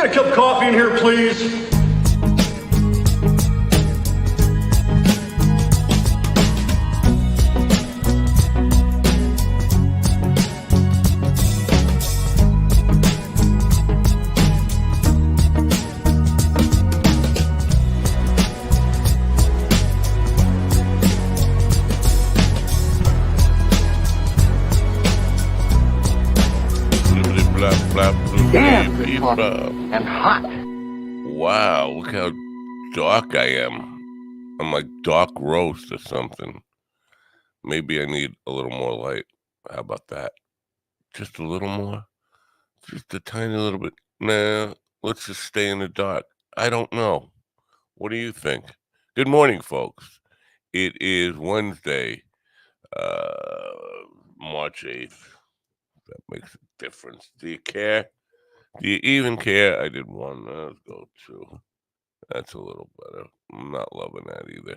get a cup of coffee in here, please? Damn good coffee and hot. Wow, look how dark I am. I'm like dark roast or something. Maybe I need a little more light. How about that? Just a little more? Just a tiny little bit? Nah, let's just stay in the dark. I don't know. What do you think? Good morning, folks. It is Wednesday, March 8th. That makes a difference. Do you care? Do you even care? I did one. Let's go two. That's a little better. I'm not loving that either.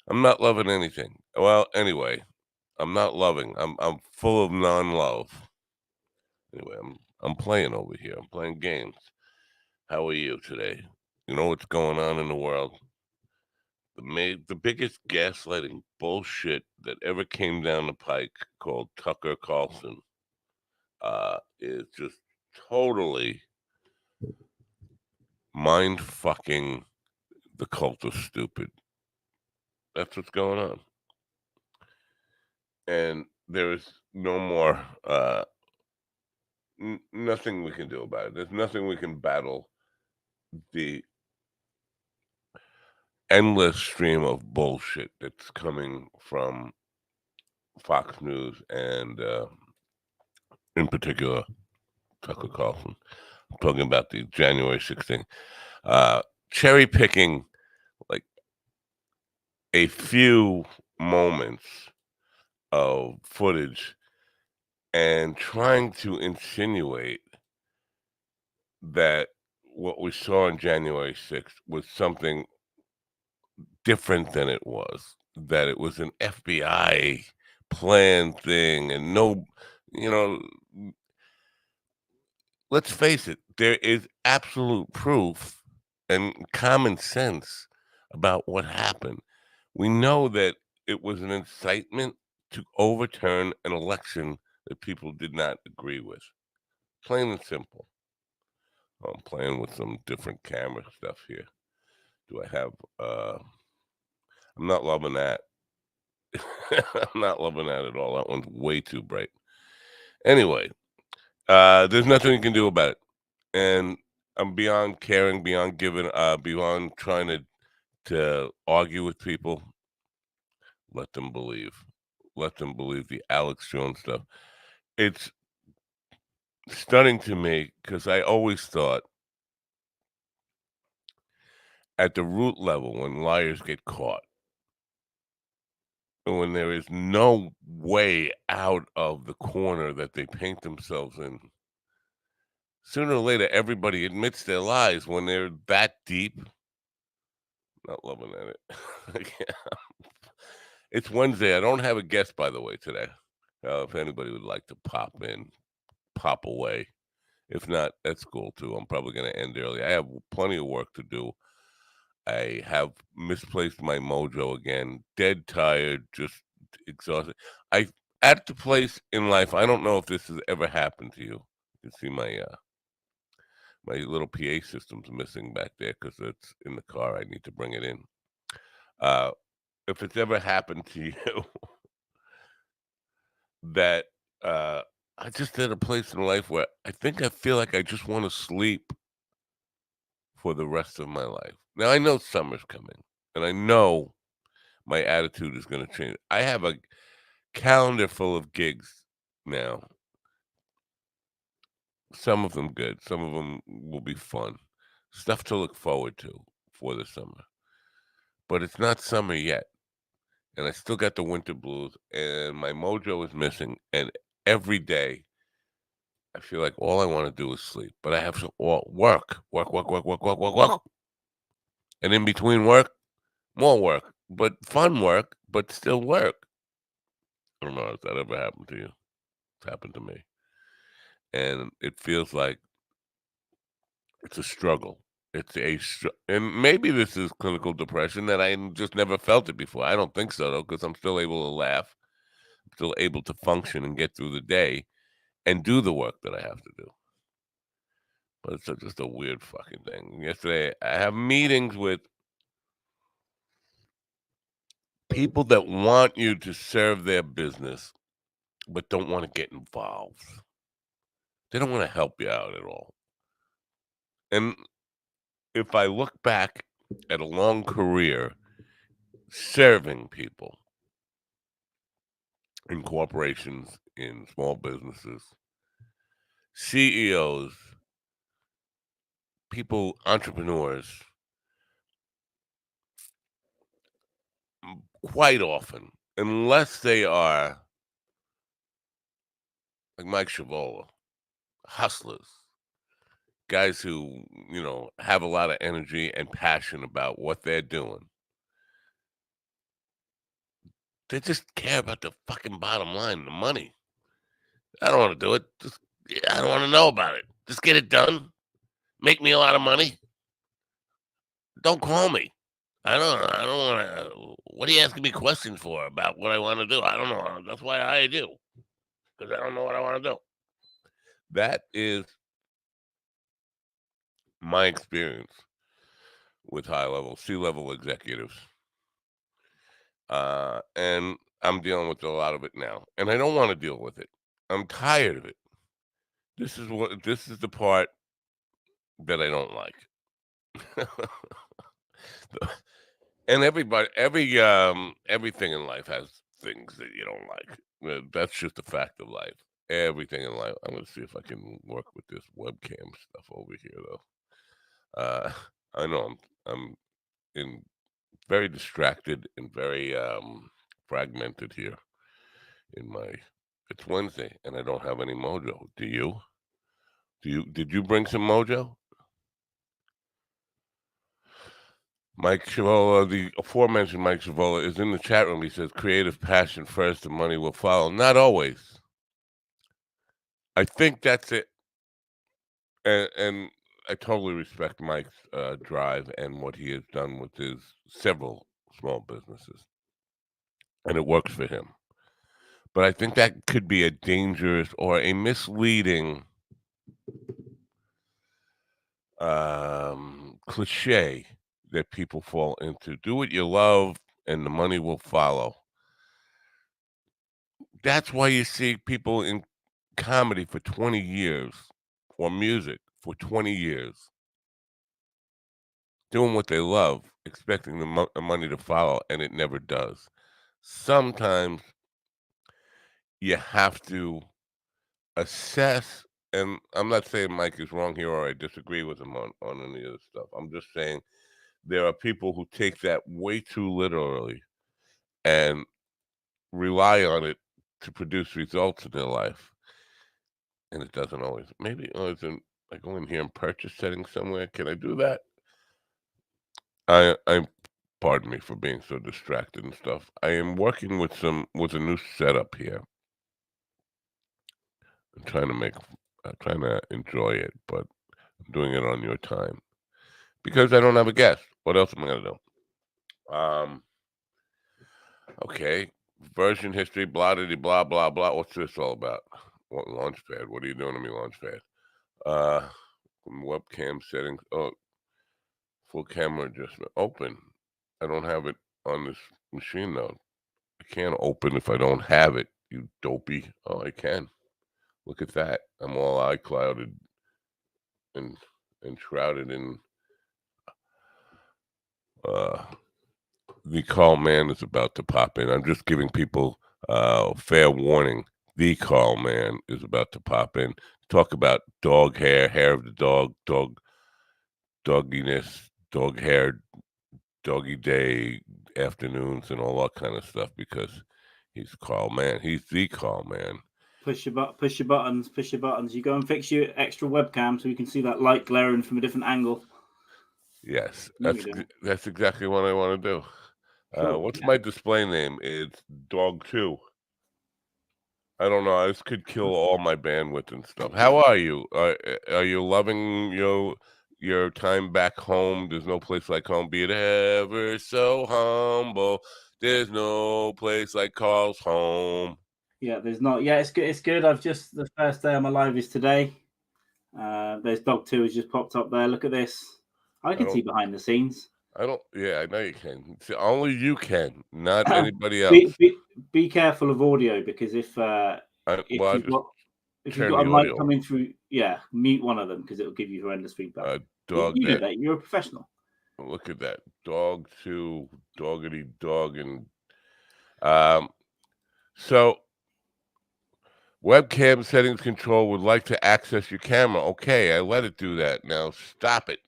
I'm not loving anything. Well, anyway, I'm not loving. I'm full of non-love. Anyway, I'm playing over here. I'm playing games. How are you today? You know what's going on in the world? The biggest gaslighting bullshit that ever came down the pike, called Tucker Carlson, is just totally mind fucking the cult of stupid. That's what's going on. And there is no more, nothing we can do about it. There's nothing we can battle the endless stream of bullshit that's coming from Fox News and, in particular, Tucker Carlson. I'm talking about the January 6th, cherry picking like a few moments of footage and trying to insinuate that what we saw on January 6th was something different than it was, that it was an FBI planned thing and no, you know, let's face it, there is absolute proof and common sense about what happened. We know that it was an incitement to overturn an election that people did not agree with. Plain and simple. I'm playing with some different camera stuff here. Do I have I'm not loving that. I'm not loving that at all. That one's way too bright. Anyway, there's nothing you can do about it. And I'm beyond caring, beyond giving, beyond trying to argue with people. Let them believe. Let them believe the Alex Jones stuff. It's stunning to me because I always thought at the root level, when liars get caught, and when there is no way out of the corner that they paint themselves in, sooner or later, everybody admits their lies when they're that deep. Not loving at it. It's Wednesday. I don't have a guest, by the way, today. If anybody would like to pop in, pop away. If not, that's cool too. I'm probably going to end early. I have plenty of work to do. I have misplaced my mojo again. Dead tired, just exhausted. I at the place in life. I don't know if this has ever happened to you. You can see my my little PA system's missing back there because it's in the car. I need to bring it in. If it's ever happened to you that I just at a place in life where I think I feel like I just want to sleep for the rest of my life. Now I know summer's coming, and I know my attitude is going to change. I have a calendar full of gigs now. Some of them good, some of them will be fun, stuff to look forward to for the summer. But it's not summer yet, and I still got the winter blues, and my mojo is missing. And every day, I feel like all I want to do is sleep, but I have to work, and in between work, more work, but fun work, but still work. I don't know if that ever happened to you. It's happened to me, and it feels like It's a struggle. And maybe this is clinical depression that I just never felt it before. I don't think so, though, because I'm still able to laugh, still able to function and get through the day and do the work that I have to do. But it's just a weird fucking thing. Yesterday, I have meetings with people that want you to serve their business, but don't want to get involved. They don't want to help you out at all. And if I look back at a long career serving people in corporations, in small businesses, CEOs, people, entrepreneurs, quite often, unless they are like Mike Shavola, hustlers, guys who, have a lot of energy and passion about what they're doing. They just care about the fucking bottom line, the money. I don't want to do it. I don't want to know about it. Just get it done. Make me a lot of money. Don't call me. I don't want to. What are you asking me questions for about what I want to do? I don't know. That's why I do. Because I don't know what I want to do. That is my experience with high-level, C-level executives. And I'm dealing with a lot of it now. And I don't want to deal with it. I'm tired of it. This is the part that I don't like. And everything in life has things that you don't like. That's just a fact of life. Everything in life. I'm gonna see if I can work with this webcam stuff over here, though. I know I'm in very distracted and very fragmented here. It's Wednesday and I don't have any mojo. Do you? Did you bring some mojo? Mike Shavola, the aforementioned Mike Shavola, is in the chat room. He says, creative passion first and money will follow. Not always. I think that's it. And I totally respect Mike's drive and what he has done with his several small businesses. And it works for him. But I think that could be a dangerous or a misleading cliche that people fall into. Do what you love and the money will follow. That's why you see people in comedy for 20 years or music for 20 years doing what they love, expecting the money to follow, and it never does. Sometimes you have to assess, and I'm not saying Mike is wrong here or I disagree with him on any of this stuff. I'm just saying there are people who take that way too literally and rely on it to produce results in their life. And it doesn't always. Maybe I go in here and purchase settings somewhere. Can I do that? I pardon me for being so distracted and stuff. I am working with a new setup here. I'm trying to enjoy it, but I'm doing it on your time because I don't have a guest. What else am I gonna do? Okay, version history, blah blah blah blah. What's this all about? What launchpad? What are you doing to me, launchpad? Webcam settings. Oh, full camera adjustment. Open. I don't have it on this machine though. I can't open if I don't have it. You dopey. Oh, I can. Look at that. I'm all iClouded and shrouded in. The call man is about to pop in. I'm just giving people fair warning. The call man is about to pop in. Talk about dog hair, hair of the dog, dogginess, dog hair, doggy day afternoons, and all that kind of stuff because he's call man. He's the call man. Push your buttons. You go and fix your extra webcam so you can see that light glaring from a different angle. Yes, that's exactly what I want to do. Cool. What's my display name? It's Dog 2. I don't know. This could kill all my bandwidth and stuff. How are you? Are you loving your time back home. There's no place like home. Be it ever so humble. There's no place like Carl's home. Yeah, there's not. Yeah, it's good. It's good. The first day I'm alive is today. There's Dog 2 has just popped up there. Look at this. I can see behind the scenes. Yeah, I know you can. See, only you can, not anybody else. Be careful of audio, because if you've got a the mic audio. coming through, mute one of them, because it'll give you horrendous feedback. Dog, you do that. You're a professional. Look at that. Dog 2, doggity dog, and so webcam settings control would like to access your camera. Okay, I let it do that. Now stop it.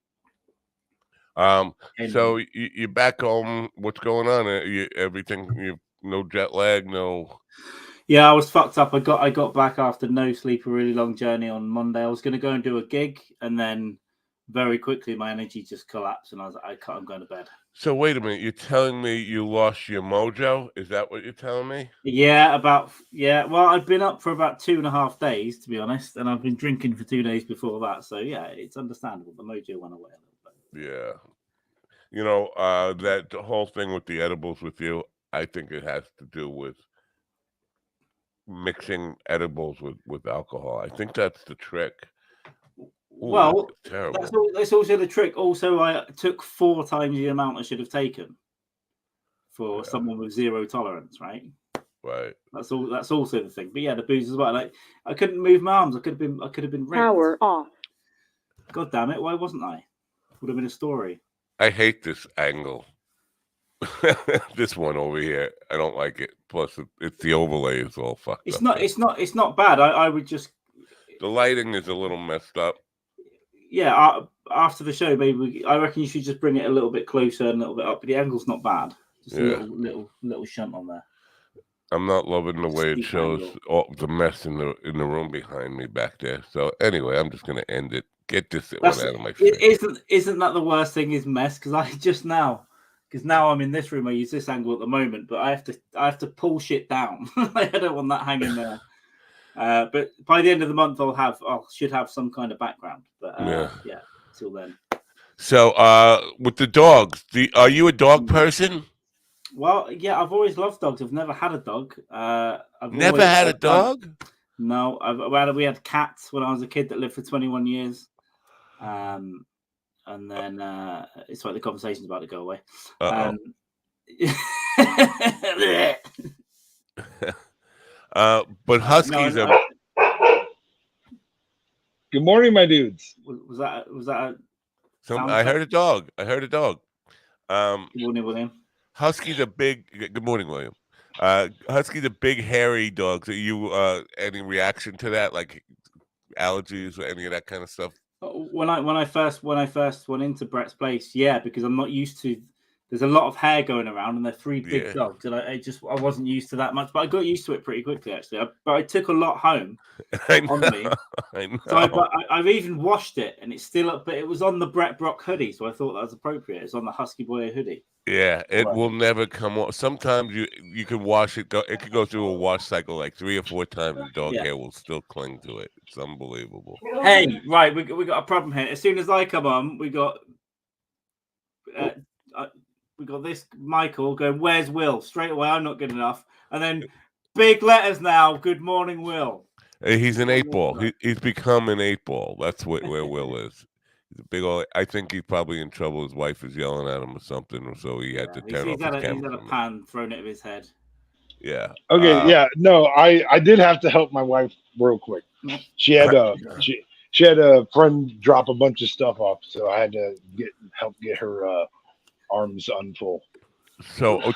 So you're back home. What's going on? Everything? You no jet lag? No. Yeah, I was fucked up. I got back after no sleep, a really long journey on Monday. I was going to go and do a gig, and then very quickly my energy just collapsed, and I was like, I'm going to bed. So wait a minute. You're telling me you lost your mojo? Is that what you're telling me? Yeah, well, I'd been up for about 2.5 days, to be honest, and I've been drinking for 2 days before that. So yeah, it's understandable. The mojo went away a little bit. Yeah. That whole thing with the edibles with you, I think it has to do with mixing edibles with alcohol. I think that's the trick. Ooh, well, that's terrible. That's also the trick. Also, I took 4 times the amount I should have taken for someone with zero tolerance, right? Right. That's also the thing. But yeah, the booze as well. Like, I couldn't move my arms. I could have been raped. Power off. God damn it! Why wasn't I? Would have been a story. I hate this angle. This one over here, I don't like it. Plus, it's the overlay is all fucked up. It's not bad. I would just. The lighting is a little messed up. Yeah, after the show, maybe I reckon you should just bring it a little bit closer and a little bit up. But the angle's not bad. Just a little shunt on there. I'm not loving the way it shows all the mess in the room behind me back there. So anyway, I'm just gonna end it. Get this one out of my face. Isn't that the worst thing? Is mess? Because now I'm in this room. I use this angle at the moment, but I have to pull shit down. I don't want that hanging there. But by the end of the month, I should have some kind of background. But yeah, till then. So with the dogs, are you a dog person? Well, yeah, I've always loved dogs. I've never had a dog. I've never had a dog? No, we had cats when I was a kid that lived for 21 years. And then it's like the conversation's about to go away. But huskies are. Good morning, my dudes. Was that? I heard a dog. Good morning, William. Huskies are big. Good morning, William. Huskies are big, hairy dogs. Are you any reaction to that, like allergies or any of that kind of stuff? When I first went into Brett's place, yeah, because I'm not used to. There's a lot of hair going around, and they're 3 big dogs, and I wasn't used to that much, but I got used to it pretty quickly, actually. But I took a lot home on me. I know. So I've even washed it, and it's still up, but it was on the Brett Brock hoodie, so I thought that was appropriate. It's on the Husky Boy hoodie. Yeah, it will never come off. Sometimes you can wash it. It could go through a wash cycle like 3 or 4 times. The dog hair will still cling to it. It's unbelievable. Hey, right, we got a problem here. As soon as I come on, we got this Michael going, "Where's Will?" Straight away, I'm not good enough. And then big letters now. Good morning, Will. He's an 8-ball. He's become an 8-ball. That's where Will is. He's a big old. I think he's probably in trouble. His wife is yelling at him or something, or so he had to turn off his camera. He's had a pan thrown out of his head. Yeah. Okay. Yeah. No, I did have to help my wife real quick. She had she had a friend drop a bunch of stuff off, so I had to help get her arms unfull. So,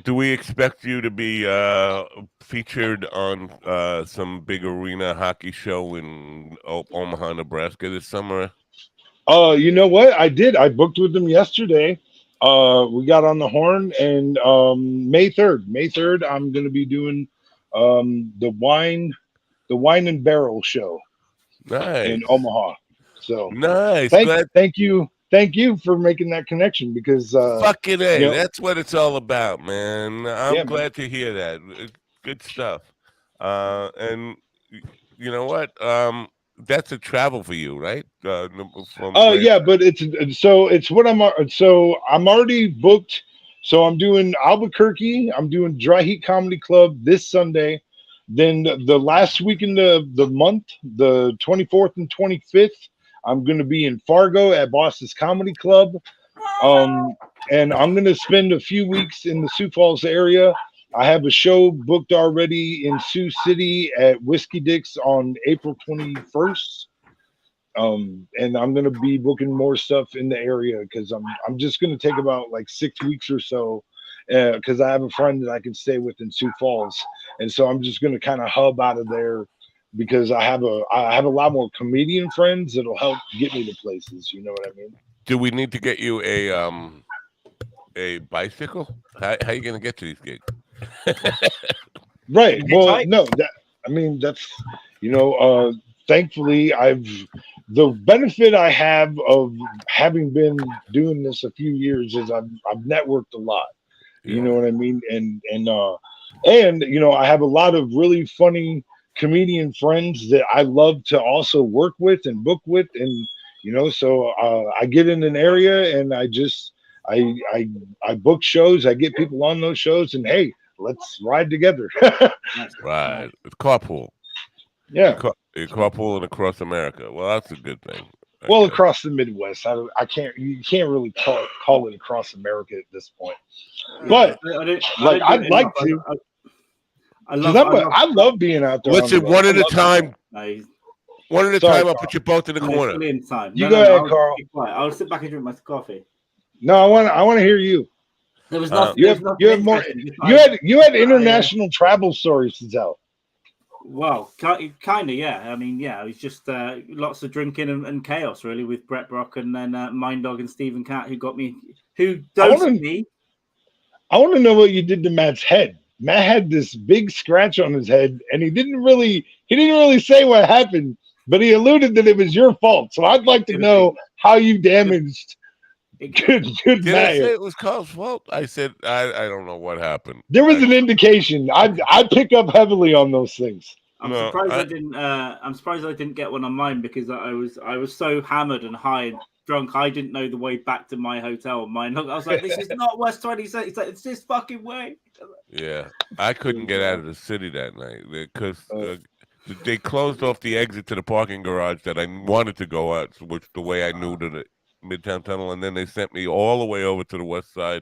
do we expect you to be featured on some big arena hockey show in Omaha, Nebraska this summer? You know what? I did. I booked with them yesterday. We got on the horn, and May 3rd, I'm going to be doing the wine and barrel show. Nice. In Omaha. So nice. Thank you for making that connection, because fucking A, that's what it's all about, man. I'm glad to hear that. Good stuff. And you know what? that's a travel for you, right? From Yeah, but it's what I'm already booked. So I'm doing Albuquerque. I'm doing Dry Heat Comedy Club this Sunday. Then the last weekend of the month, the 24th and 25th, I'm going to be in Fargo at Boss's Comedy Club. And I'm going to spend a few weeks in the Sioux Falls area. I have a show booked already in Sioux City at Whiskey Dick's on April 21st. And I'm gonna be booking more stuff in the area because I'm just gonna take about like 6 weeks or so because I have a friend that I can stay with in Sioux Falls, and so I'm just gonna kind of hub out of there because I have a lot more comedian friends that'll help get me to places. You know what I mean? Do we need to get you a bicycle? How you gonna get to these gigs? Right. Well, Hitchhike? no, that's thankfully the benefit I have of having been doing this a few years is I've networked a lot. You know what I mean? And I have a lot of really funny comedian friends that I love to also work with and book with, and so I get in an area and I book shows, I get people on those shows, and hey, let's ride together. Right. It's carpool. Yeah. You're carpooling across America. Well, that's a good thing. Well, across the Midwest, I can't. You can't really call it across America at this point. But I'd like to. I love being out there. Listen, one at a time. One at a time. I'll put you both in the corner. You go ahead, Carl. I'll sit back and drink my coffee. No, I want to hear you. There was nothing. You have more. You had international travel stories to tell. Well, kind of, yeah. I mean, yeah, it was just lots of drinking and chaos, really, with Brett Brock and then Mind Dog and Stephen Cat, who dosed me. I want to know what you did to Matt's head. Matt had this big scratch on his head, and he didn't really say what happened, but he alluded that it was your fault. So I'd like to know how you damaged. Good Did Matt. I say it was Carl's fault? I said I don't know what happened. There was an indication. I pick up heavily on those things. I'm surprised I didn't. I'm surprised I didn't get one on mine because I was so hammered and high and drunk. I didn't know the way back to my hotel. I was like, this is not West 26. It's like, it's this fucking way. Yeah, I couldn't get out of the city that night because they closed off the exit to the parking garage that I wanted to go out, which the way I knew to the Midtown Tunnel, and then they sent me all the way over to the west side.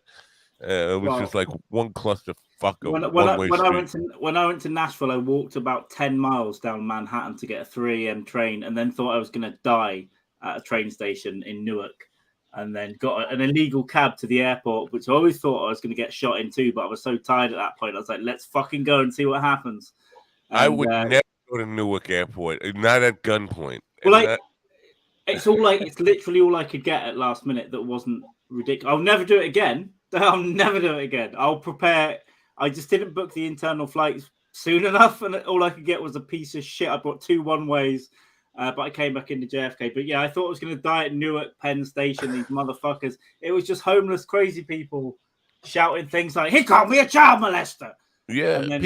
It was just like one cluster fuck of one-way street. When I went to Nashville, I walked about 10 miles down Manhattan to get a 3 a.m. train, and then thought I was going to die at a train station in Newark, and then got an illegal cab to the airport, which I always thought I was going to get shot in too, but I was so tired at that point. I was like, let's fucking go and see what happens. And, I would never go to Newark Airport, not at gunpoint. Well, it's literally all I could get at last minute that wasn't ridiculous. I'll never do it again. I'll prepare. I just didn't book the internal flights soon enough, and all I could get was a piece of shit. I bought 2 one-ways, but I came back into JFK. But yeah, I thought I was going to die at Newark Penn Station. These motherfuckers. It was just homeless, crazy people shouting things like, "He called me a child molester." Yeah,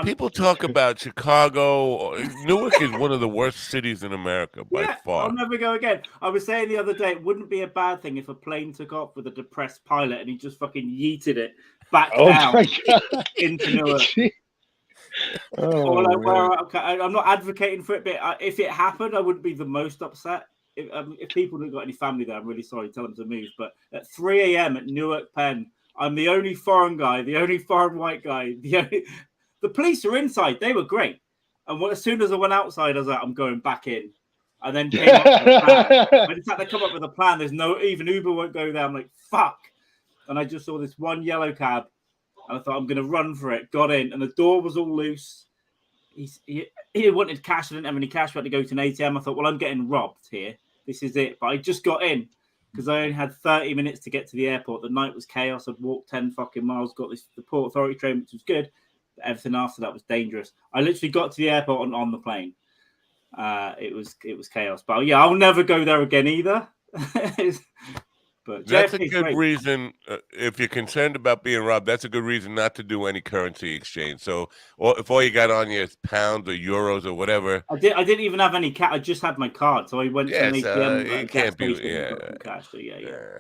people talk about Chicago. Newark is one of the worst cities in America by far. I'll never go again. I was saying the other day, it wouldn't be a bad thing if a plane took off with a depressed pilot and he just fucking yeeted it back down into Newark. I'm not advocating for it, but if it happened, I wouldn't be the most upset. If people have got any family there, I'm really sorry. Tell them to move. But at 3 a.m. at Newark Penn, I'm the only foreign guy, the only foreign white guy. The police are inside. They were great. And as soon as I went outside, I was like, I'm going back in. And then came up with a plan. By the time they come up with a plan, there's even Uber won't go there. I'm like, fuck. And I just saw this one yellow cab. And I thought, I'm going to run for it. Got in. And the door was all loose. He wanted cash. I didn't have any cash. I had to go to an ATM. I thought, well, I'm getting robbed here. This is it. But I just got in. Because I only had 30 minutes to get to the airport. The night was chaos. I'd walked 10 fucking miles, got the Port Authority train, which was good. But everything after that was dangerous. I literally got to the airport on the plane. It was chaos. But yeah, I'll never go there again either. But That's a JFK 's good great. reason. If you're concerned about being robbed, that's a good reason not to do any currency exchange. So, or if all you got on you is pounds or euros or whatever, I didn't even have any cash. I just had my card, so I went to an yes, ATM at a it gas can't be. station and Yeah, got some cash. So yeah. yeah.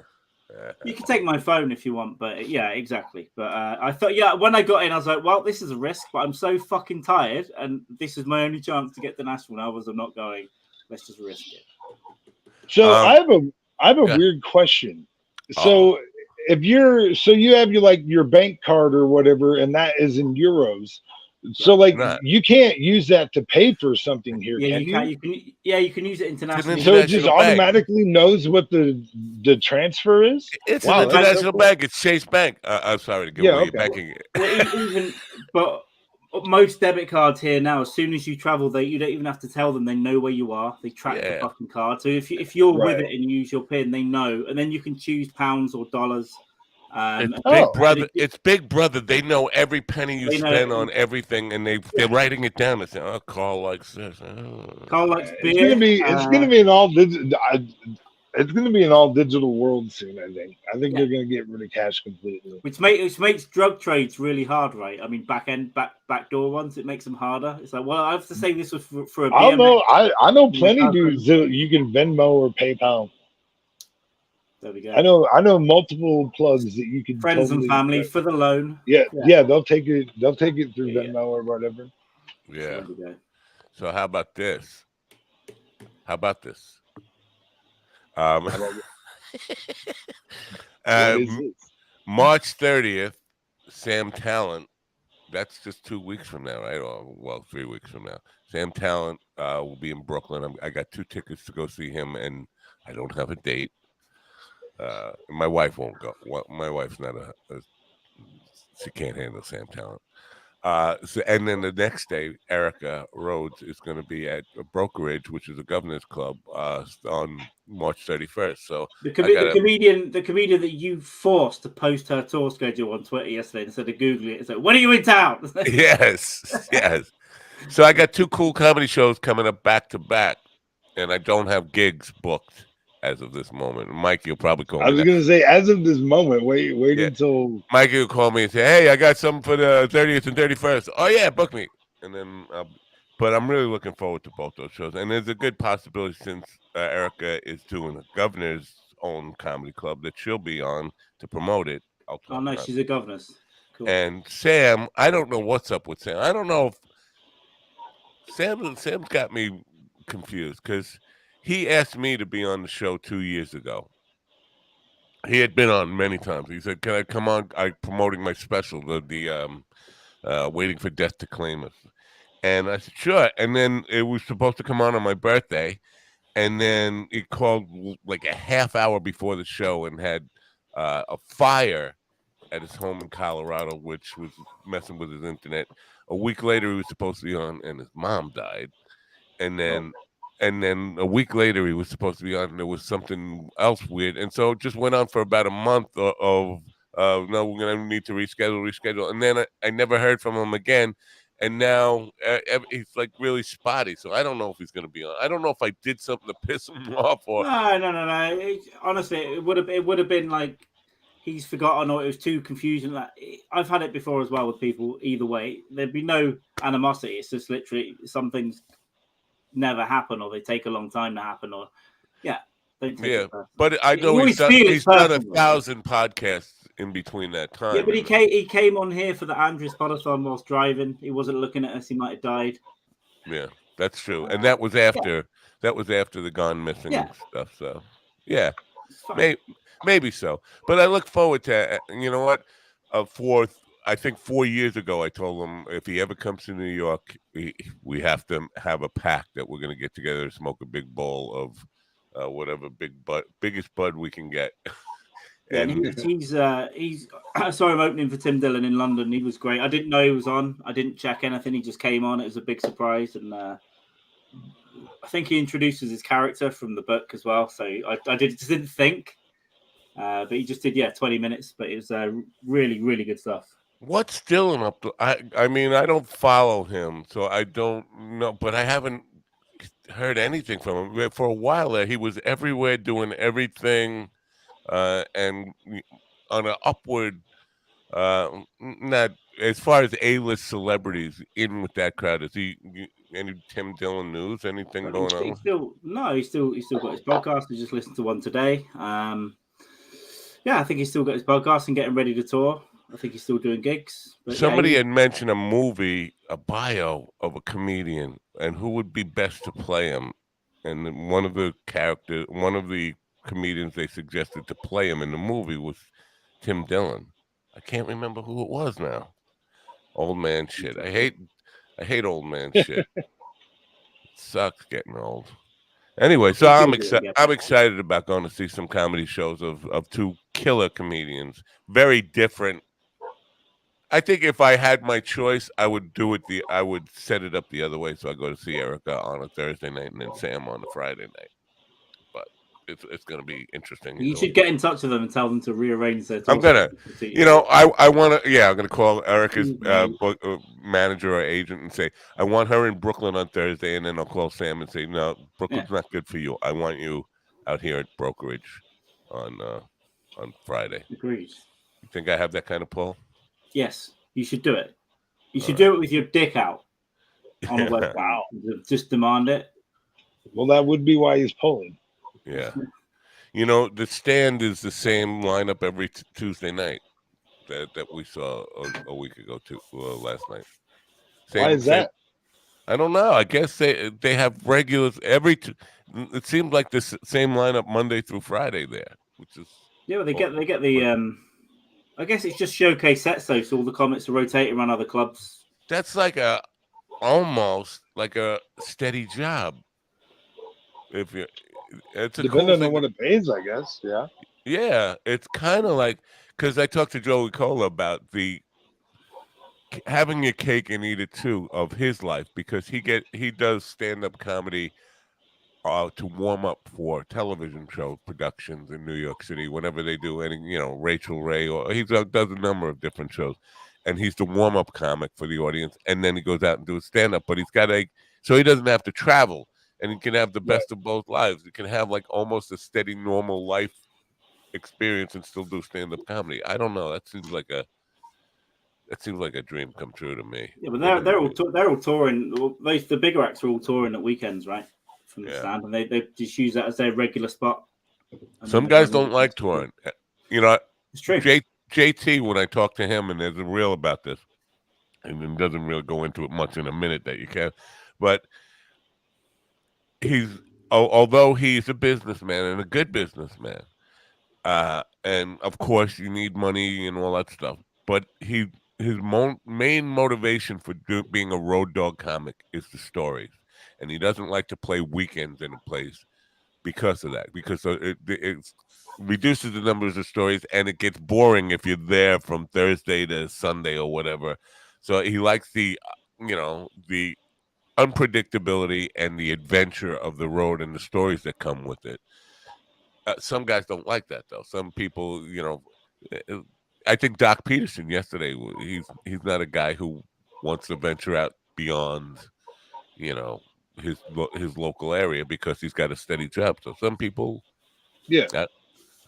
You can take my phone if you want, but yeah, exactly. But I thought, yeah, when I got in, I was like, well, this is a risk, but I'm so fucking tired, and this is my only chance to get to Nashville now. Was I'm not going. Let's just risk it. So I have a yeah. weird question. Uh-oh. So if you have your bank card or whatever, and that is in euros. So Not. you can't use that to pay for something here, Yeah, can you you? can. You can. Yeah, you can use it internationally. So it just international bank. automatically knows what the transfer is. It's Wow, an that's so international cool. bank. It's Chase Bank. I'm sorry to give away your okay. banking. Well, but most debit cards here now, as soon as you travel, you don't even have to tell them. They know where you are. They track the fucking card. So if you're with it and you use your PIN, they know, and then you can choose pounds or dollars. It's Big Brother. It's Big Brother. They know every penny you spend on everything, and they're writing it down. They say, "Oh, Carl likes this." Carl likes beer. It's gonna be an all digital. It's going to be an all digital world soon. I think they're going to get rid of cash completely, which makes drug trades really hard, right? I mean, backdoor ones, it makes them harder. It's like, well, I have to say this was for a BMX. I don't know. I know plenty dudes that you can Venmo or PayPal. There we go. I know multiple plugs that you can friends and family for the loan. Yeah, they'll take it through Venmo or whatever. Yeah. So how about this? March 30th, Sam Talent. That's just 2 weeks from now, right? Or, well, 3 weeks from now. Sam Talent will be in Brooklyn. I got 2 tickets to go see him, and I don't have a date. My wife won't go. My wife's not she can't handle Sam Talent. And then the next day, Erica Rhodes is going to be at a Brokerage, which is a governor's club, on March 31st. So the comedian that you forced to post her tour schedule on Twitter yesterday instead of Googling it, it's like, when are you in town? yes. So I got 2 cool comedy shows coming up back to back, and I don't have gigs booked as of this moment. Mike, you'll probably call me. I was going to say, as of this moment, wait until Mike will call me and say, "Hey, I got something for the 30th and 31st. Oh yeah, book me." And then, but I'm really looking forward to both those shows. And there's a good possibility, since Erica is doing a governor's own comedy club, that she'll be on to promote it. Oh no, she's a governor's. Cool. And Sam, I don't know what's up with Sam. I don't know if Sam's got me confused, because he asked me to be on the show 2 years ago. He had been on many times. He said, "Can I come on? I'm promoting my special, the Waiting for Death to Claim Us." And I said, "Sure." And then it was supposed to come on my birthday, and then he called like a half hour before the show and had a fire at his home in Colorado, which was messing with his internet. A week later, he was supposed to be on, and his mom died. And then a week later, he was supposed to be on, and there was something else weird. And so it just went on for about a month of no, we're going to need to reschedule. And then I never heard from him again. And now he's like really spotty. So I don't know if he's going to be on. I don't know if I did something to piss him off or. No. Honestly, it would have been like he's forgotten, or it was too confusing. I've had it before as well with people. Either way, there'd be no animosity. It's just literally some things never happen, or they take a long time to happen, or don't take it personally. But I know he's done 1,000 podcasts in between that time. Yeah, but he came on here for the Andrews Podathon whilst driving. He wasn't looking at us. He might have died. Yeah, that's true. And that was after the gone missing stuff. So yeah, maybe so. But I look forward to, you know what, I think 4 years ago, I told him if he ever comes to New York, we have to have a pact that we're going to get together to smoke a big bowl of whatever biggest bud we can get. And he's I saw him opening for Tim Dillon in London. He was great. I didn't know he was on. I didn't check anything. He just came on. It was a big surprise, and I think he introduces his character from the book as well. So I didn't think, but he just did 20 minutes. But it was really, really good stuff. What's Dillon up to? I mean, I don't follow him, so I don't know. But I haven't heard anything from him for a while. There, he was everywhere doing everything. and on an upward. Not as far as A-list celebrities in with that crowd. Is he any Tim Dillon news? Anything going on? He's still got his podcast. I just listened to one today. Yeah, I think he's still got his podcast and getting ready to tour. I think he's still doing gigs. But Somebody had mentioned a movie, a bio of a comedian, and who would be best to play him. And one of the comedians they suggested to play him in the movie was Tim Dillon. I can't remember who it was now. Old man shit. I hate old man shit. It sucks getting old. Anyway, so I'm excited about going to see some comedy shows of two killer comedians. Very different. I think if I had my choice, I would I would set it up the other way. So I go to see Erica on a Thursday night and then Sam on a Friday night. But it's going to be interesting. You should get in touch with them and tell them to rearrange their. I'm gonna, I want to. Yeah, I'm gonna call Erica's manager or agent and say I want her in Brooklyn on Thursday, and then I'll call Sam and say no, Brooklyn's not good for you. I want you out here at Brokerage on Friday. Agreed. You think I have that kind of pull? Yes, you should do it. You should do it with your dick out on a website. Wow. Just demand it. Well, that would be why he's pulling. Yeah. The Stand is the same lineup every Tuesday night that we saw a week ago, last night. Why is that? I don't know. I guess they have regulars it seems like the same lineup Monday through Friday there, which is well, they get the I guess it's just showcase sets though, so all the comics are rotating around other clubs. That's almost like a steady job. It's depending on what it pays, I guess. Yeah. Yeah, it's kind of like because I talked to Joey Cola about having your cake and eat it too of his life because he does stand-up comedy to warm up for television show productions in New York City whenever they do any, Rachel Ray, or he does a number of different shows, and he's the warm-up comic for the audience, and then he goes out and does stand-up, but he's got so he doesn't have to travel, and he can have the best of both lives. He can have like almost a steady, normal life experience and still do stand-up comedy. I don't know. That seems like a dream come true to me. Yeah, but they're all touring. The bigger acts are all touring at weekends, right? From the Stand, and they just use that as their regular spot. Some guys don't like touring. It's true. JT, when I talk to him, and there's a reel about this, and it doesn't really go into it much in a minute that you can, but although he's a businessman and a good businessman, and of course you need money and all that stuff, but his main motivation for being a road dog comic is the stories. And he doesn't like to play weekends in a place because of that. Because it reduces the numbers of stories, and it gets boring if you're there from Thursday to Sunday or whatever. So he likes the unpredictability and the adventure of the road and the stories that come with it. Some guys don't like that though. Some people, I think Doc Peterson yesterday, he's not a guy who wants to venture out beyond, his local area because he's got a steady job. So some people, I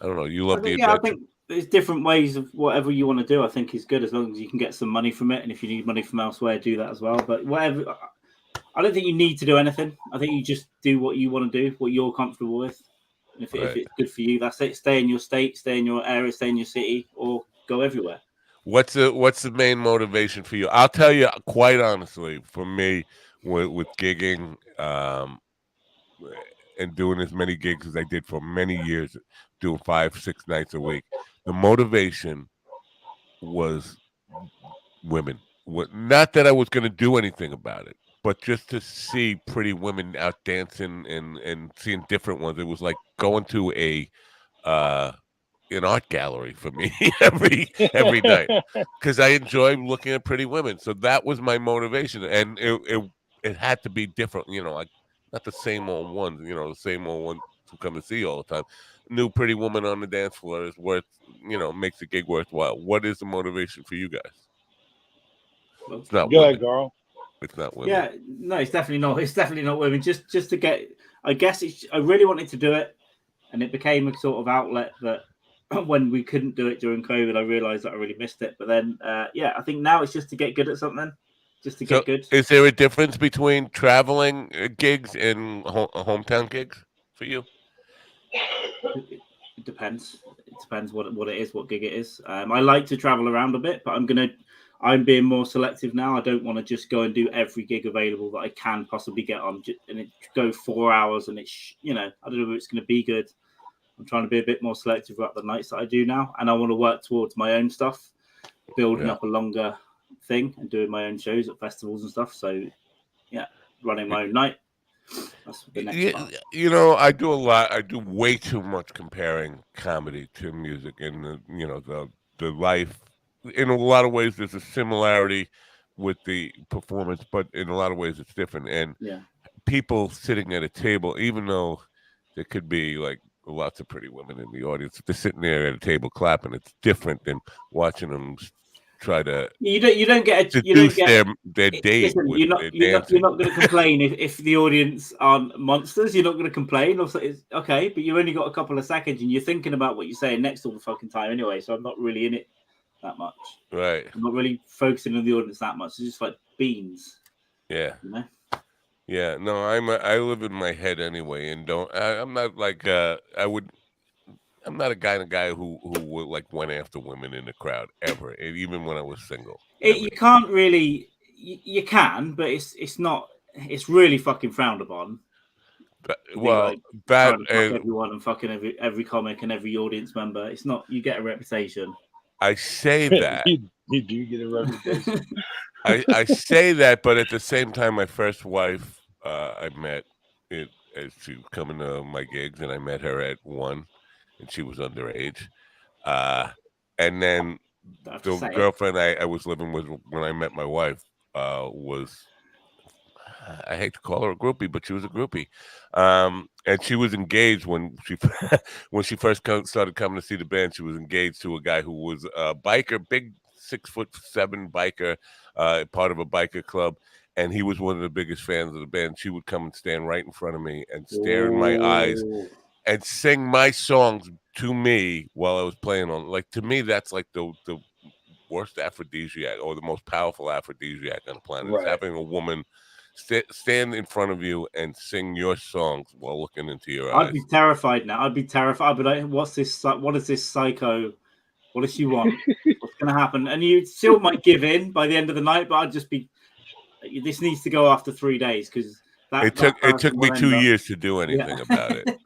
don't know. You love the adventure. I think there's different ways of whatever you want to do. I think is good as long as you can get some money from it, and if you need money from elsewhere, do that as well. But whatever, I don't think you need to do anything. I think you just do what you want to do, what you're comfortable with. And if it's good for you, that's it. Stay in your state, stay in your area, stay in your city, or go everywhere. What's the main motivation for you? I'll tell you quite honestly, for me, with gigging and doing as many gigs as I did for many years, doing 5-6 nights a week, the motivation was women. Not that I was going to do anything about it, but just to see pretty women out dancing and seeing different ones. It was like going to an art gallery for me every night because I enjoy looking at pretty women. So that was my motivation, and it had to be different. Like not the same old ones. The same old ones who come to see you all the time. New pretty woman on the dance floor is worth. Makes the gig worthwhile. What is the motivation for you guys? It's not go ahead, Carl. It's not women. Yeah, no, it's definitely not. It's definitely not women. Just to get. I guess I really wanted to do it, and it became a sort of outlet that when we couldn't do it during COVID, I realized that I really missed it. But then, yeah, I think now it's just to get good at something, just to get good. Is there a difference between traveling gigs and hometown gigs for you? It depends. It depends what it is, what gig it is. I like to travel around a bit, but I'm being more selective now. I don't want to just go and do every gig available that I can possibly get on, and it go 4 hours, and it's I don't know if it's going to be good. I'm trying to be a bit more selective about the nights that I do now, and I want to work towards my own stuff, building up a longer thing and doing my own shows at festivals and stuff. So, yeah, running my own night. That's the next part. I do a lot. I do way too much comparing comedy to music, and the life. In a lot of ways, there's a similarity with the performance, but in a lot of ways, it's different. And people sitting at a table, even though there could be like lots of pretty women in the audience, if they're sitting there at a table clapping, it's different than watching them try to you don't get their date. Listen, you're not going to complain if the audience aren't monsters. You're not going to complain. Also, it's okay, but you've only got a couple of seconds, and you're thinking about what you're saying next all the fucking time anyway. So I'm not really in it that much. Right. I'm not really focusing on the audience that much. It's just like beans. Yeah. Yeah. No, I live in my head anyway, and I'm not like I'm not a guy who would like went after women in the crowd ever, even when I was single. You can't really. You can, but it's not. It's really fucking frowned upon. Well, trying to fuck everyone and fucking every comic and every audience member. It's not. You get a reputation. I say that you do get a reputation. I say that, but at the same time, my first wife, I met it as she was coming to my gigs, and I met her at one. And she was underage. And then the girlfriend I was living with when I met my wife was, I hate to call her a groupie, but she was a groupie. And she was engaged when she first started coming to see the band. She was engaged to a guy who was a biker, big 6'7" biker, part of a biker club. And he was one of the biggest fans of the band. She would come and stand right in front of me and stare in my eyes and sing my songs to me while I was playing on. Like, to me, that's like the worst aphrodisiac, or the most powerful aphrodisiac on the planet. Right. Is having a woman stand in front of you and sing your songs while looking into your eyes. I'd be terrified now. I'd be terrified. I'd be like, what's this? What is this psycho? What does she want? What's going to happen? And you still might give in by the end of the night, but I'd just be, this needs to go after 3 days, because it took me 2 years to do anything about it.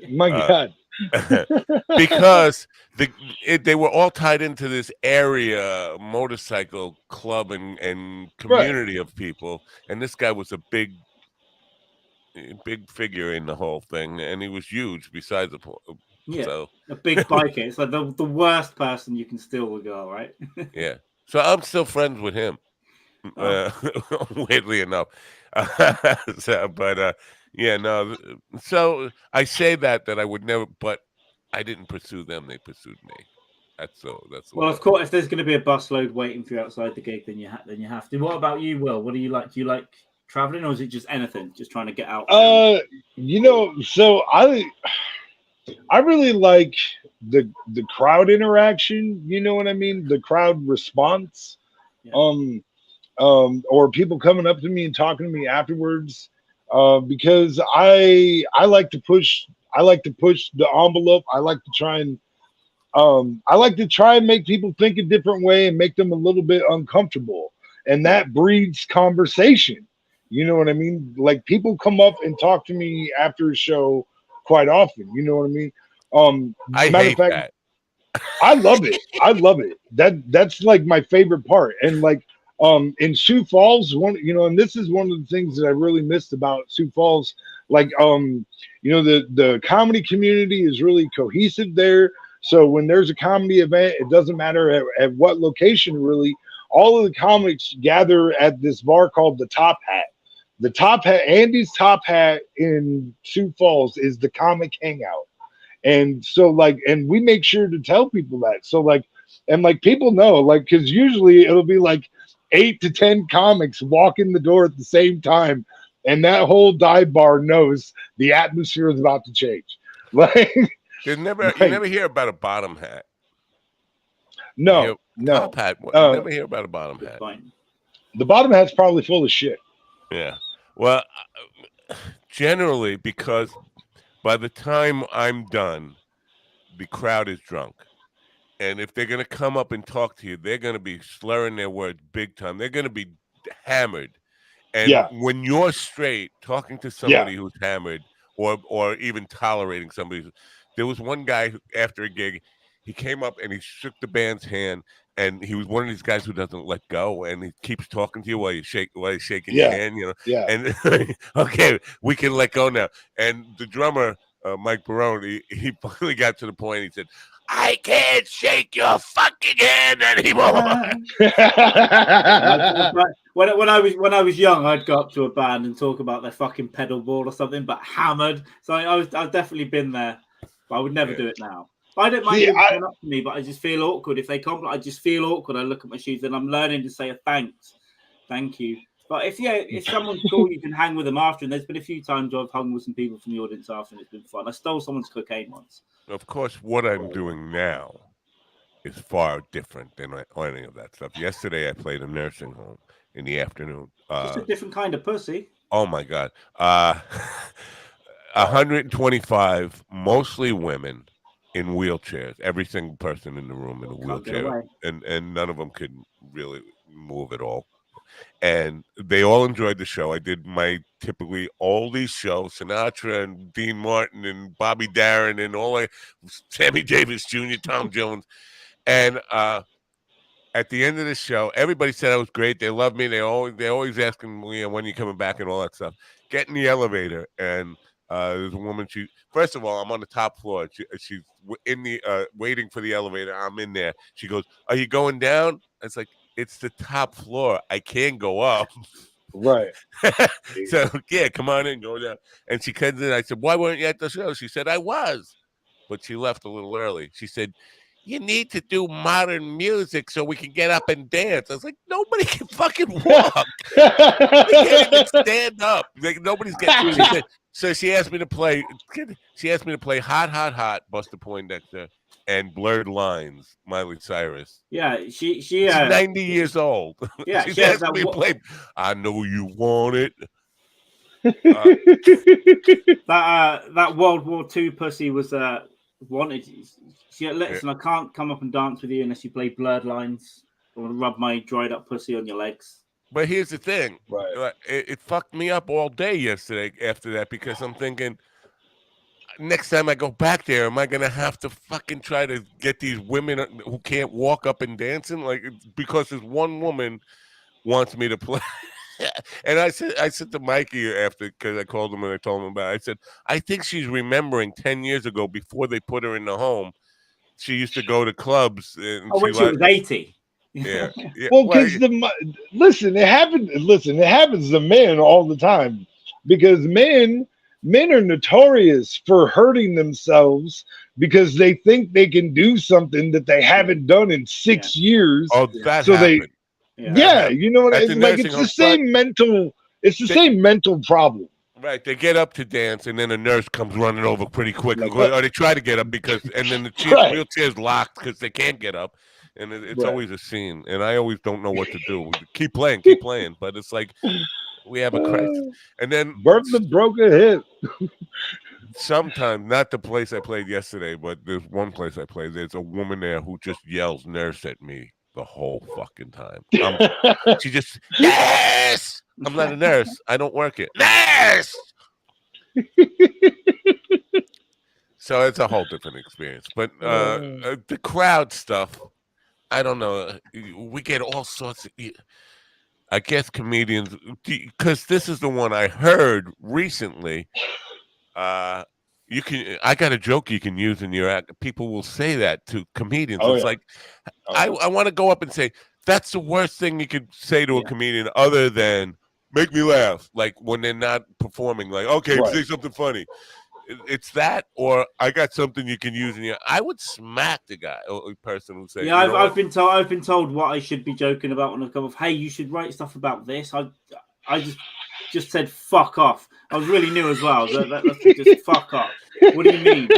My God. Because they were all tied into this area motorcycle club and community of people, and this guy was a big figure in the whole thing, and he was huge besides the a big biker. It's like the worst person you can steal a girl, right? Yeah. So I'm still friends with him, weirdly enough. Yeah, no. So I say that I would never, but I didn't pursue them; they pursued me. That's well, of course, if there's going to be a busload waiting for you outside the gig, then you have to. What about you, Will? What do you like? Do you like traveling, or is it just anything? Just trying to get out? So I really like the crowd interaction. You know what I mean? The crowd response. Yeah. Or people coming up to me and talking to me afterwards. Because I like to push the envelope. I like to try and make people think a different way and make them a little bit uncomfortable. And that breeds conversation. You know what I mean? Like, people come up and talk to me after a show quite often. You know what I mean? I hate that. I love it. I love it. That's like my favorite part. And like, in Sioux Falls, and this is one of the things that I really missed about Sioux Falls. Like, the comedy community is really cohesive there. So when there's a comedy event, it doesn't matter at what location, really. All of the comics gather at this bar called the Top Hat. The Top Hat, Andy's Top Hat in Sioux Falls, is the comic hangout. And so, and we make sure to tell people that. So, people know, because usually it'll be 8 to 10 comics walk in the door at the same time, and that whole dive bar knows the atmosphere is about to change. There's never you never hear about a bottom hat. No, Top hat. You never hear about a bottom hat. Fine. The bottom hat's probably full of shit. Yeah. Well, generally, because by the time I'm done, the crowd is drunk. And if they're going to come up and talk to you, they're going to be slurring their words big time. They're going to be hammered. And when you're straight, talking to somebody who's hammered or even tolerating somebody. There was one guy who, after a gig, he came up and he shook the band's hand. And he was one of these guys who doesn't let go, and he keeps talking to you while he's shaking your hand, you know. Yeah. And okay, we can let go now. And the drummer, Mike Barone, he finally got to the point. He said, "I can't shake your fucking hand anymore." When I was young, I'd go up to a band and talk about their fucking pedal board or something, but hammered. So I've definitely been there, but I would never do it now. I don't mind people coming up to me, but I just feel awkward. If they compliment, I just feel awkward. I look at my shoes and I'm learning to say a thanks. Thank you. But if someone's cool, you can hang with them after. And there's been a few times I've hung with some people from the audience after, and it's been fun. I stole someone's cocaine once. Of course, what I'm doing now is far different than any of that stuff. Yesterday, I played a nursing home in the afternoon. Just a different kind of pussy. Oh, my God. 125, mostly women. In wheelchairs, every single person in the room in a wheelchair, and none of them could really move at all. And they all enjoyed the show. I did my typically oldies show, Sinatra and Dean Martin and Bobby Darin and Sammy Davis Jr., Tom Jones. And at the end of the show, everybody said I was great. They loved me. They're always asking me when you're coming back and all that stuff. Get in the elevator and. There's a woman. First of all, I'm on the top floor. She's in the waiting for the elevator. I'm in there. She goes, "Are you going down?" It's like, it's the top floor. I can't go up. Right. So yeah, come on in, go down. And she comes in. I said, "Why weren't you at the show?" She said, "I was," but she left a little early. She said, "You need to do modern music so we can get up and dance." I was like, nobody can fucking walk. They can't even stand up. Like, nobody's getting. So she asked me to play. She asked me to play "Hot, Hot, Hot," Buster Poindexter, and "Blurred Lines," Miley Cyrus. Yeah, she's 90 years old. Yeah, she asked me to play "I Know You Want It." That World War II pussy was wanted. She listen, I can't come up and dance with you unless you play "Blurred Lines." I want to rub my dried up pussy on your legs. But here's the thing. Right. It fucked me up all day yesterday after that, because I'm thinking, next time I go back there, am I going to have to fucking try to get these women who can't walk up and dancing? Like, because this one woman wants me to play. And I said to Mikey after, because I called him and I told him about it, I said, I think she's remembering 10 years ago, before they put her in the home, she used to go to clubs. And when she was 80. Yeah. Well, because listen, it happens to men all the time, because men are notorious for hurting themselves because they think they can do something that they haven't done in 6 years. Oh, that so happened. You know what I mean? Like, it's the same mental. It's the same mental problem. Right, they get up to dance, and then a nurse comes running over pretty quick, or they try to get up and then the wheelchair's locked because they can't get up. And it's always a scene, and I always don't know what to do. Keep playing, but it's like we have a crisis. And then Bertha broke a hip. Sometimes, not the place I played yesterday, but there's one place I played. There's a woman there who just yells "nurse" at me the whole fucking time. She just, "Nurse!" I'm not a nurse. I don't work it. Nurse! So it's a whole different experience. But the crowd stuff, I don't know. We get all sorts of, I guess, comedians, because this is the one I heard recently. I got a joke you can use in your act. People will say that to comedians. Like, I want to go up and say, that's the worst thing you could say to a comedian, other than make me laugh. Like, when they're not performing, like, okay, say something funny. It's that, or I got something you can use in your. I would smack the guy or person who says, I've been told what I should be joking about when I come off. Hey, you should write stuff about this. I just said fuck off. I was really new as well. That's just fuck off. What do you mean?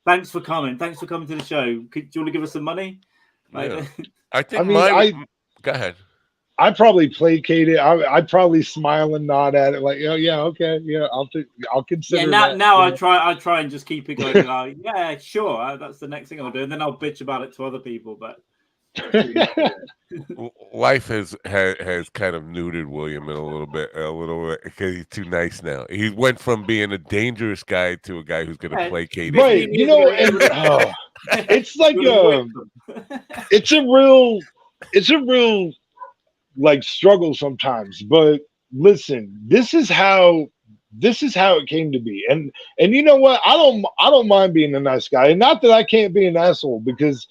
Thanks for coming. Thanks for coming to the show. Do you want to give us some money? Yeah. I think I mean, go ahead. I probably placate it. I'd probably smile and nod at it, like, oh yeah, okay, yeah, I'll consider. Now I try and just keep it going. Like, yeah, sure, that's the next thing I'll do, and then I'll bitch about it to other people. But life has kind of neutered William a little bit because he's too nice now. He went from being a dangerous guy to a guy who's going to placate. Right, you know, and it's like it's a real like struggle sometimes. But listen, this is how it came to be. And you know what? I don't mind being a nice guy. And not that I can't be an asshole, because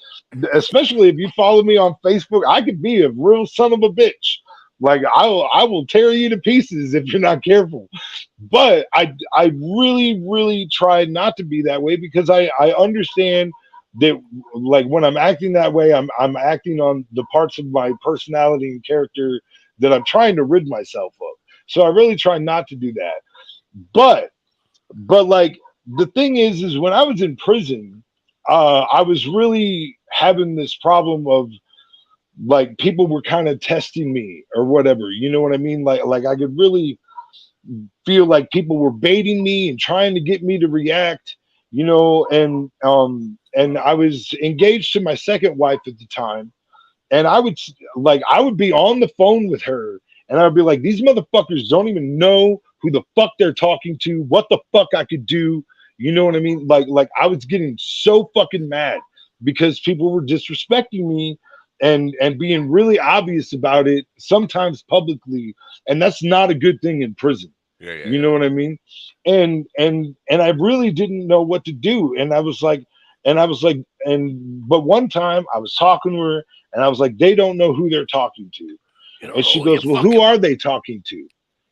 especially if you follow me on Facebook, I could be a real son of a bitch. Like I will tear you to pieces if you're not careful. But I really, really try not to be that way, because I understand that, like, when I'm acting that way, I'm acting on the parts of my personality and character that I'm trying to rid myself of. So I really try not to do that. But like, the thing is when I was in prison, I was really having this problem of, like, people were kind of testing me or whatever. You know what I mean? Like I could really feel like people were baiting me and trying to get me to react, you know, and I was engaged to my second wife at the time, and I would be on the phone with her, and I would be like, these motherfuckers don't even know who the fuck they're talking to, what the fuck I could do. You know what I mean? Like I was getting so fucking mad because people were disrespecting me and being really obvious about it, sometimes publicly, and that's not a good thing in prison. You know what I mean? And I really didn't know what to do. And I was like, but one time I was talking to her, and I was like, they don't know who they're talking to. And she goes, well, who are they talking to?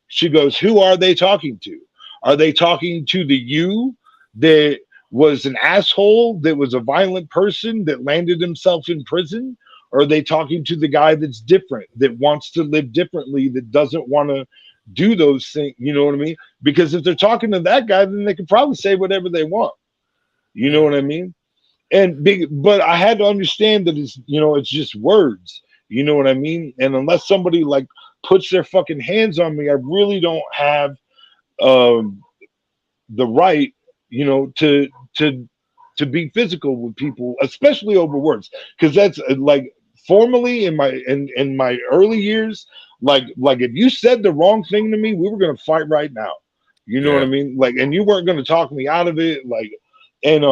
She goes, who are they talking to? Are they talking to the you that was an asshole, that was a violent person, that landed himself in prison? Or are they talking to the guy that's different, that wants to live differently, that doesn't want to do those things? You know what I mean? Because if they're talking to that guy, then they could probably say whatever they want. You know what I mean? But I had to understand that it's just words. You know what I mean? And unless somebody like puts their fucking hands on me, I really don't have the right, you know, to be physical with people, especially over words, because that's like formally in my early years, like if you said the wrong thing to me, we were gonna fight right now. You know what I mean? Like, and you weren't gonna talk me out of it. Like, and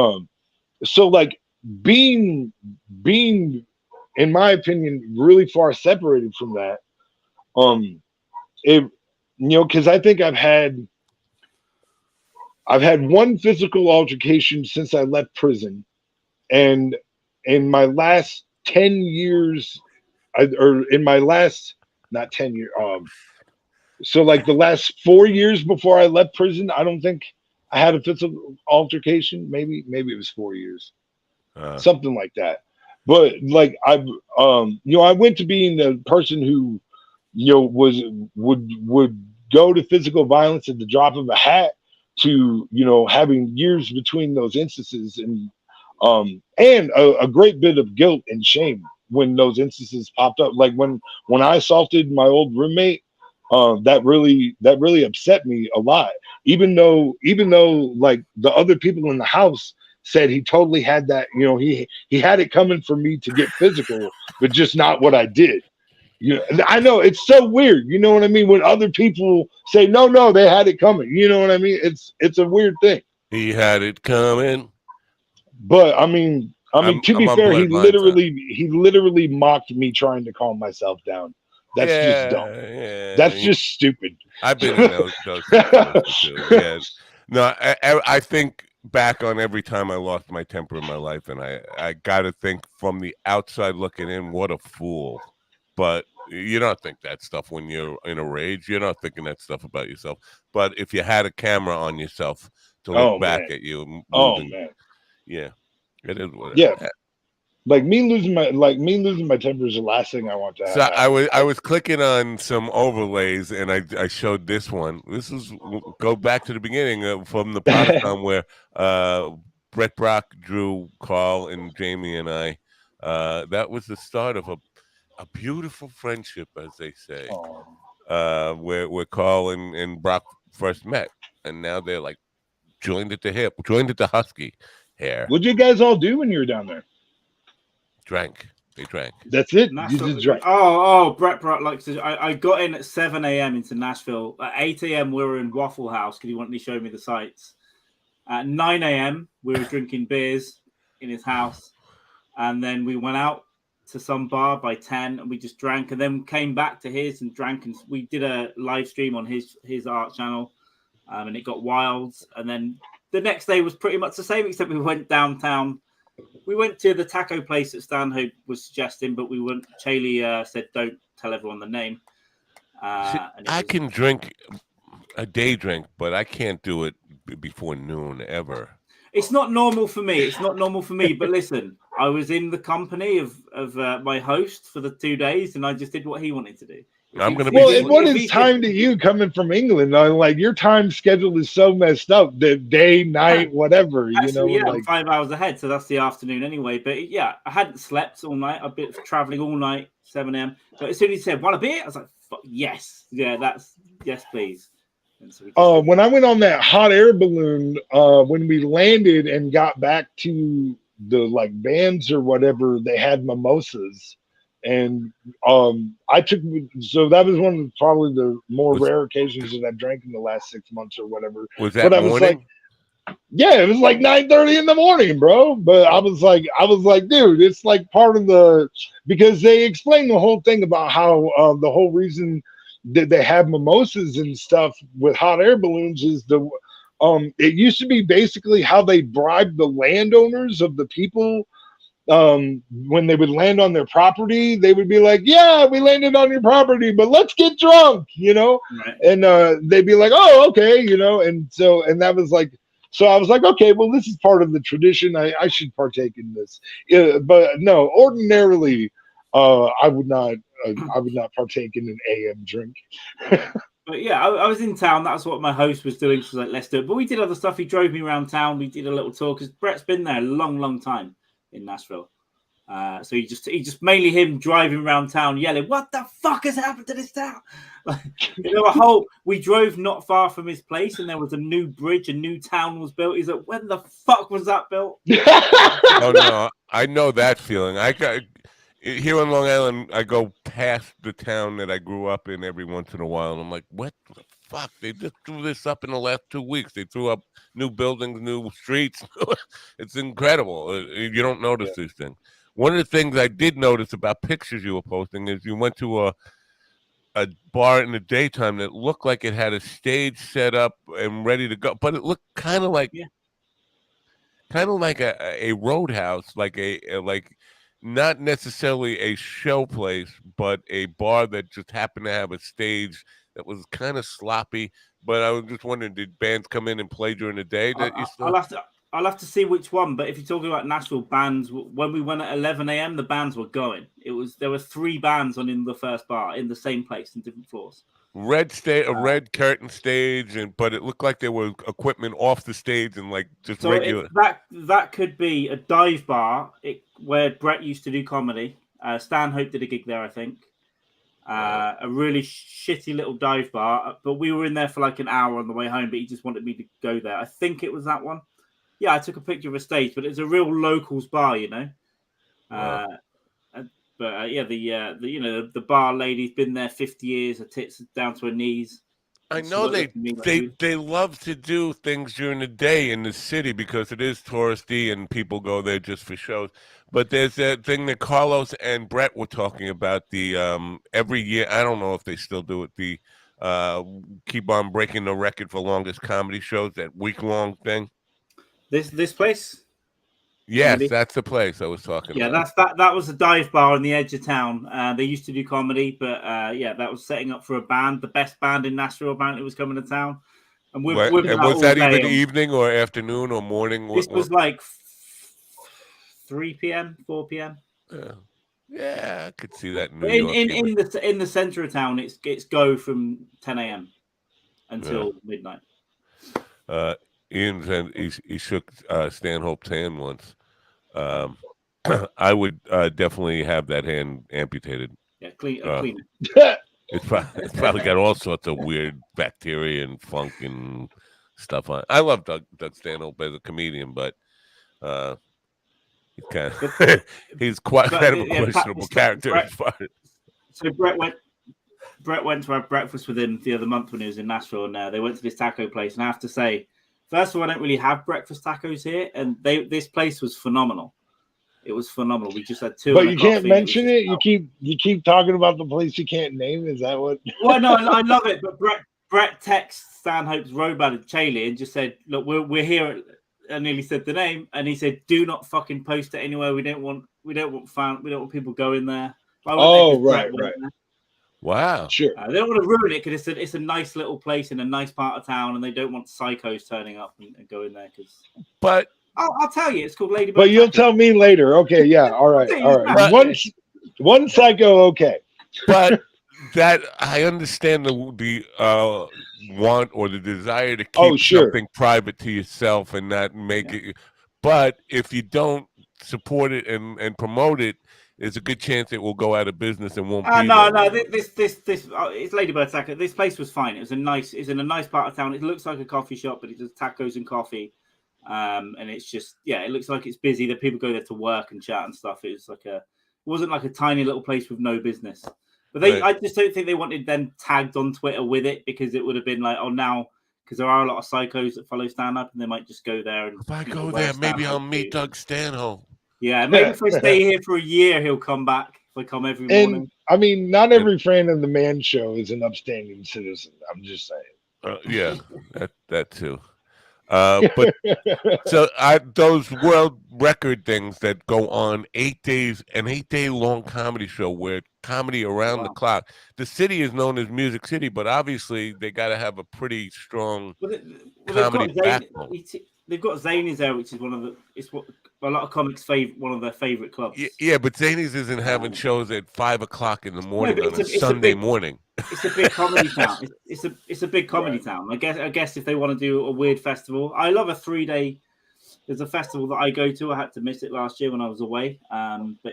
so like being in my opinion really far separated from that, because I think I've had one physical altercation since I left prison, and in my last 10 years, not 10 years, so like the last 4 years before I left prison, I don't think I had a physical altercation. Maybe it was 4 years, something like that. But like I went to being the person who, would go to physical violence at the drop of a hat, to having years between those instances, and a great bit of guilt and shame when those instances popped up. Like when I assaulted my old roommate, that really upset me a lot. Even though like the other people in the house said he totally had that, he had it coming for me to get physical, but just not what I did. I know it's so weird. You know what I mean? When other people say no, they had it coming. You know what I mean? It's a weird thing. He had it coming. But I mean, to be fair, he literally mocked me trying to calm myself down. That's just dumb. That's just stupid. I've been in those situations too. Yeah. No, I think back on every time I lost my temper in my life, and I got to think from the outside looking in, what a fool. But you don't think that stuff when you're in a rage. You're not thinking that stuff about yourself. But if you had a camera on yourself to look back at you, man, yeah, it is what it is. Like me losing my temper is the last thing I want to have. So I was clicking on some overlays, and I showed this one. This is go back to the beginning from the Potomac where Brett, Brock, Drew, Carl, and Jamie and I. That was the start of a beautiful friendship, as they say. Where Carl and Brock first met, and now they're like joined at the hip, joined at the husky hair. What'd you guys all do when you were down there? Drank. They drank. That's it. You Nashville. just drank. Brett likes to. I got in at 7 a.m. into Nashville. At 8 a.m. we were in Waffle House because he wanted to show me the sights. At 9 a.m. we were drinking beers in his house, and then we went out to some bar by 10 and we just drank, and then came back to his and drank, and we did a live stream on his art channel, and it got wild. And then the next day was pretty much the same, except we went downtown. We went to the taco place that Stanhope was suggesting, but we wouldn't. Chaley said don't tell everyone the name. I can drink a day drink, but I can't do it before noon ever. It's not normal for me. But listen, I was in the company of my host for the 2 days, and I just did what he wanted to do. I'm going to Well, what is time to you coming from England? Like your time schedule is so messed up. The day, night, whatever. Actually, like, I'm 5 hours ahead, so that's the afternoon anyway. But yeah, I hadn't slept all night. I've been traveling all night, 7 a.m. But as soon as he said, "Want a beer?" I was like, "Yes, yeah, yes, please." So when I went on that hot air balloon, when we landed and got back to the like bands or whatever, they had mimosas. And I took, so that was one of probably the more rare occasions that I've drank in the last 6 months or whatever. Was that morning? Was like, yeah, it was like 9:30 in the morning, bro. But I was like, dude, it's like part of because they explained the whole thing about how the whole reason that they have mimosas and stuff with hot air balloons is it used to be basically how they bribed the landowners of the people. When they would land on their property, they would be like, "Yeah, we landed on your property, but let's get drunk," Right. And they'd be like, "Oh, okay," and that was like, so I was like, okay, well, this is part of the tradition. I should partake in this, but no, ordinarily, I would not partake in an AM drink. But yeah, I was in town. That's what my host was doing. She was like, "Let's do it." But we did other stuff. He drove me around town. We did a little tour because Brett's been there a long time in Nashville. So he just mainly him driving around town yelling, "What the fuck has happened to this town?" We drove not far from his place, and there was a new bridge, a new town was built. He's like, "When the fuck was that built?" Oh no, I know that feeling. I got here on Long Island. I go past the town that I grew up in every once in a while, and I'm like, "What the fuck? They just threw this up in the last 2 weeks. They threw up new buildings, new streets. It's incredible. You don't notice these things." One of the things I did notice about pictures you were posting is you went to a bar in the daytime that looked like it had a stage set up and ready to go, but it looked kind of like a roadhouse, like like not necessarily a show place, but a bar that just happened to have a stage that was kind of sloppy. But I was just wondering, did bands come in and play during the day? I'll have to see which one. But if you're talking about Nashville bands, when we went at 11 a.m., the bands were going. There were 3 bands on in the first bar in the same place in different floors. A red curtain stage, but it looked like there was equipment off the stage and like just regular. That could be a dive bar where Brett used to do comedy. Stanhope did a gig there, I think. A really shitty little dive bar, but we were in there for like an hour on the way home. But he just wanted me to go there. I think it was that one. Yeah, I took a picture of a stage, but it's a real locals bar, Wow. The bar lady's been there 50 years. Her tits are down to her knees. I know they love to do things during the day in the city because it is touristy and people go there just for shows. But there's that thing that Carlos and Brett were talking about, the every year. I don't know if they still do it. The keep on breaking the record for longest comedy shows. That week-long thing. This place? Yes, comedy? That's the place I was talking about. Yeah, that was a dive bar on the edge of town. They used to do comedy, but that was setting up for a band. The best band in Nashville apparently was coming to town. And was that even evening or afternoon or morning? This was like 3 p.m., 4 p.m. Yeah, I could see that. In the center of town, it's go from 10 a.m. until midnight. Ian said he shook Stanhope's hand once. I would definitely have that hand amputated. Yeah, clean It's probably got all sorts of weird bacteria and funk and stuff on it. I love Doug Stanhope as a comedian, but he's kind of he's quite kind of a questionable character. So Brett went to have breakfast with him the other month when he was in Nashville, and they went to this taco place. And I have to say, first of all, I don't really have breakfast tacos here, and this place was phenomenal. It was phenomenal. We just had two. But you can't mention it. You keep talking about the place you can't name. Is that what? Well, no, I love it. But Brett texted Stanhope's road manager Chaley and just said, "Look, we're here." I nearly said the name, and he said, "Do not fucking post it anywhere. We don't want people going there." Oh, right. Wow. Sure. They don't want to ruin it because it's a nice little place in a nice part of town, and they don't want psychos turning up and going there. But I'll tell you, it's called Ladybird. But you'll tell me later. Okay, yeah, all right. But, one psycho, okay. But that I understand the want or the desire to keep something private to yourself and not make it. But if you don't support it and promote it, there's a good chance it will go out of business and won't be. No. This it's Ladybird Taco. This place was fine. It's in a nice part of town. It looks like a coffee shop, but it does tacos and coffee. And it's just it looks like it's busy. That people go there to work and chat and stuff. It wasn't like a tiny little place with no business. But I just don't think they wanted them tagged on Twitter with it, because it would have been like, oh, now because there are a lot of psychos that follow stand up, and they might just go there. And if I go there, maybe I'll meet Doug Stanhope. Yeah, maybe if I stay here for a year, he'll come back. If I come every morning. And I mean, not every fan of the Man Show is an upstanding citizen. I'm just saying. Yeah, that too. But so those world record things that go on 8 days, an 8-day long comedy show where comedy around the clock. The city is known as Music City, but obviously they got to have a pretty strong comedy backbone. They've got Zanies there, which is what a lot of comics one of their favorite clubs. Yeah, but Zanies isn't having shows at 5 o'clock in the morning on a Sunday morning. It's a big comedy town. It's a big comedy town. I guess if they want to do a weird festival, I love a 3-day. There's a festival that I go to. I had to miss it last year when I was away. But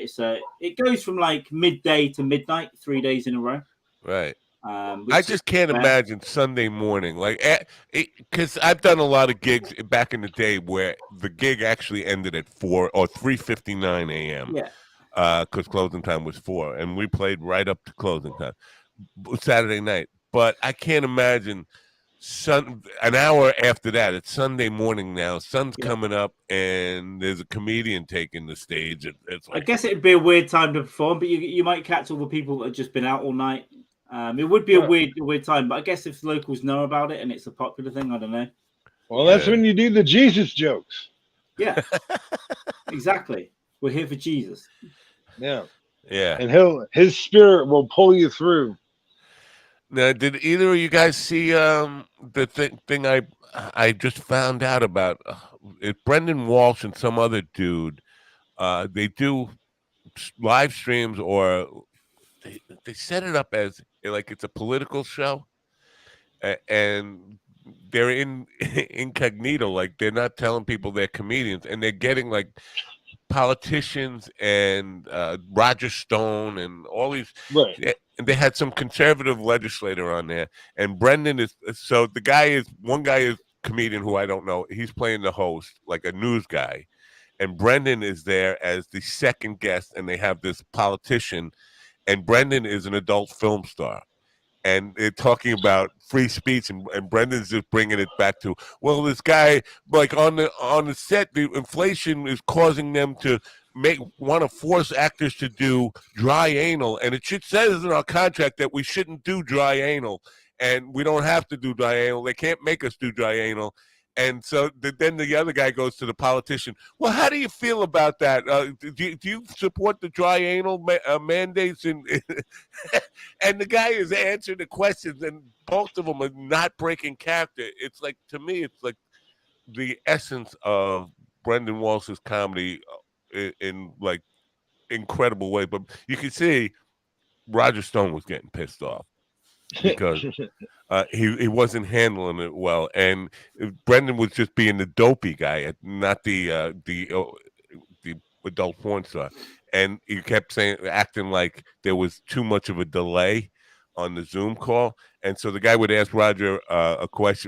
it goes from like midday to midnight, 3 days in a row. Right. I just can't imagine Sunday morning, like, because I've done a lot of gigs back in the day where the gig actually ended at 4 or 3:59 a.m. Yeah. Because closing time was 4, and we played right up to closing time Saturday night. But I can't imagine an hour after that. It's Sunday morning now. Sun's coming up, and there's a comedian taking the stage. It's like, I guess it'd be a weird time to perform, but you might catch all the people that have just been out all night. It would be a weird time, but I guess if locals know about it and it's a popular thing, I don't know. Well, that's when you do the Jesus jokes. Yeah, exactly. We're here for Jesus. Yeah, and his spirit will pull you through. Now, did either of you guys see the thing I just found out about? Brendan Walsh and some other dude. They do live streams, or they set it up as like it's a political show, and they're in incognito, like they're not telling people they're comedians, and they're getting like politicians and Roger Stone and all these. Right. And they had some conservative legislator on there, and Brendan is one guy is comedian who I don't know. He's playing the host, like a news guy, and Brendan is there as the second guest, and they have this politician. And Brendan is an adult film star, and they're talking about free speech, and Brendan's just bringing it back to, well, this guy, like on the set, the inflation is causing them to want to force actors to do dry anal, and it says in our contract that we shouldn't do dry anal, and we don't have to do dry anal. They can't make us do dry anal. And so then the other guy goes to the politician. Well, how do you feel about that? Do you support the dry anal mandates? And the guy is answering the questions, and both of them are not breaking character. It's like, to me, it's like the essence of Brendan Walsh's comedy in like incredible way. But you can see Roger Stone was getting pissed off. because he wasn't handling it well, and Brendan was just being the dopey guy, not the adult porn star, and he kept acting like there was too much of a delay on the Zoom call, and so the guy would ask Roger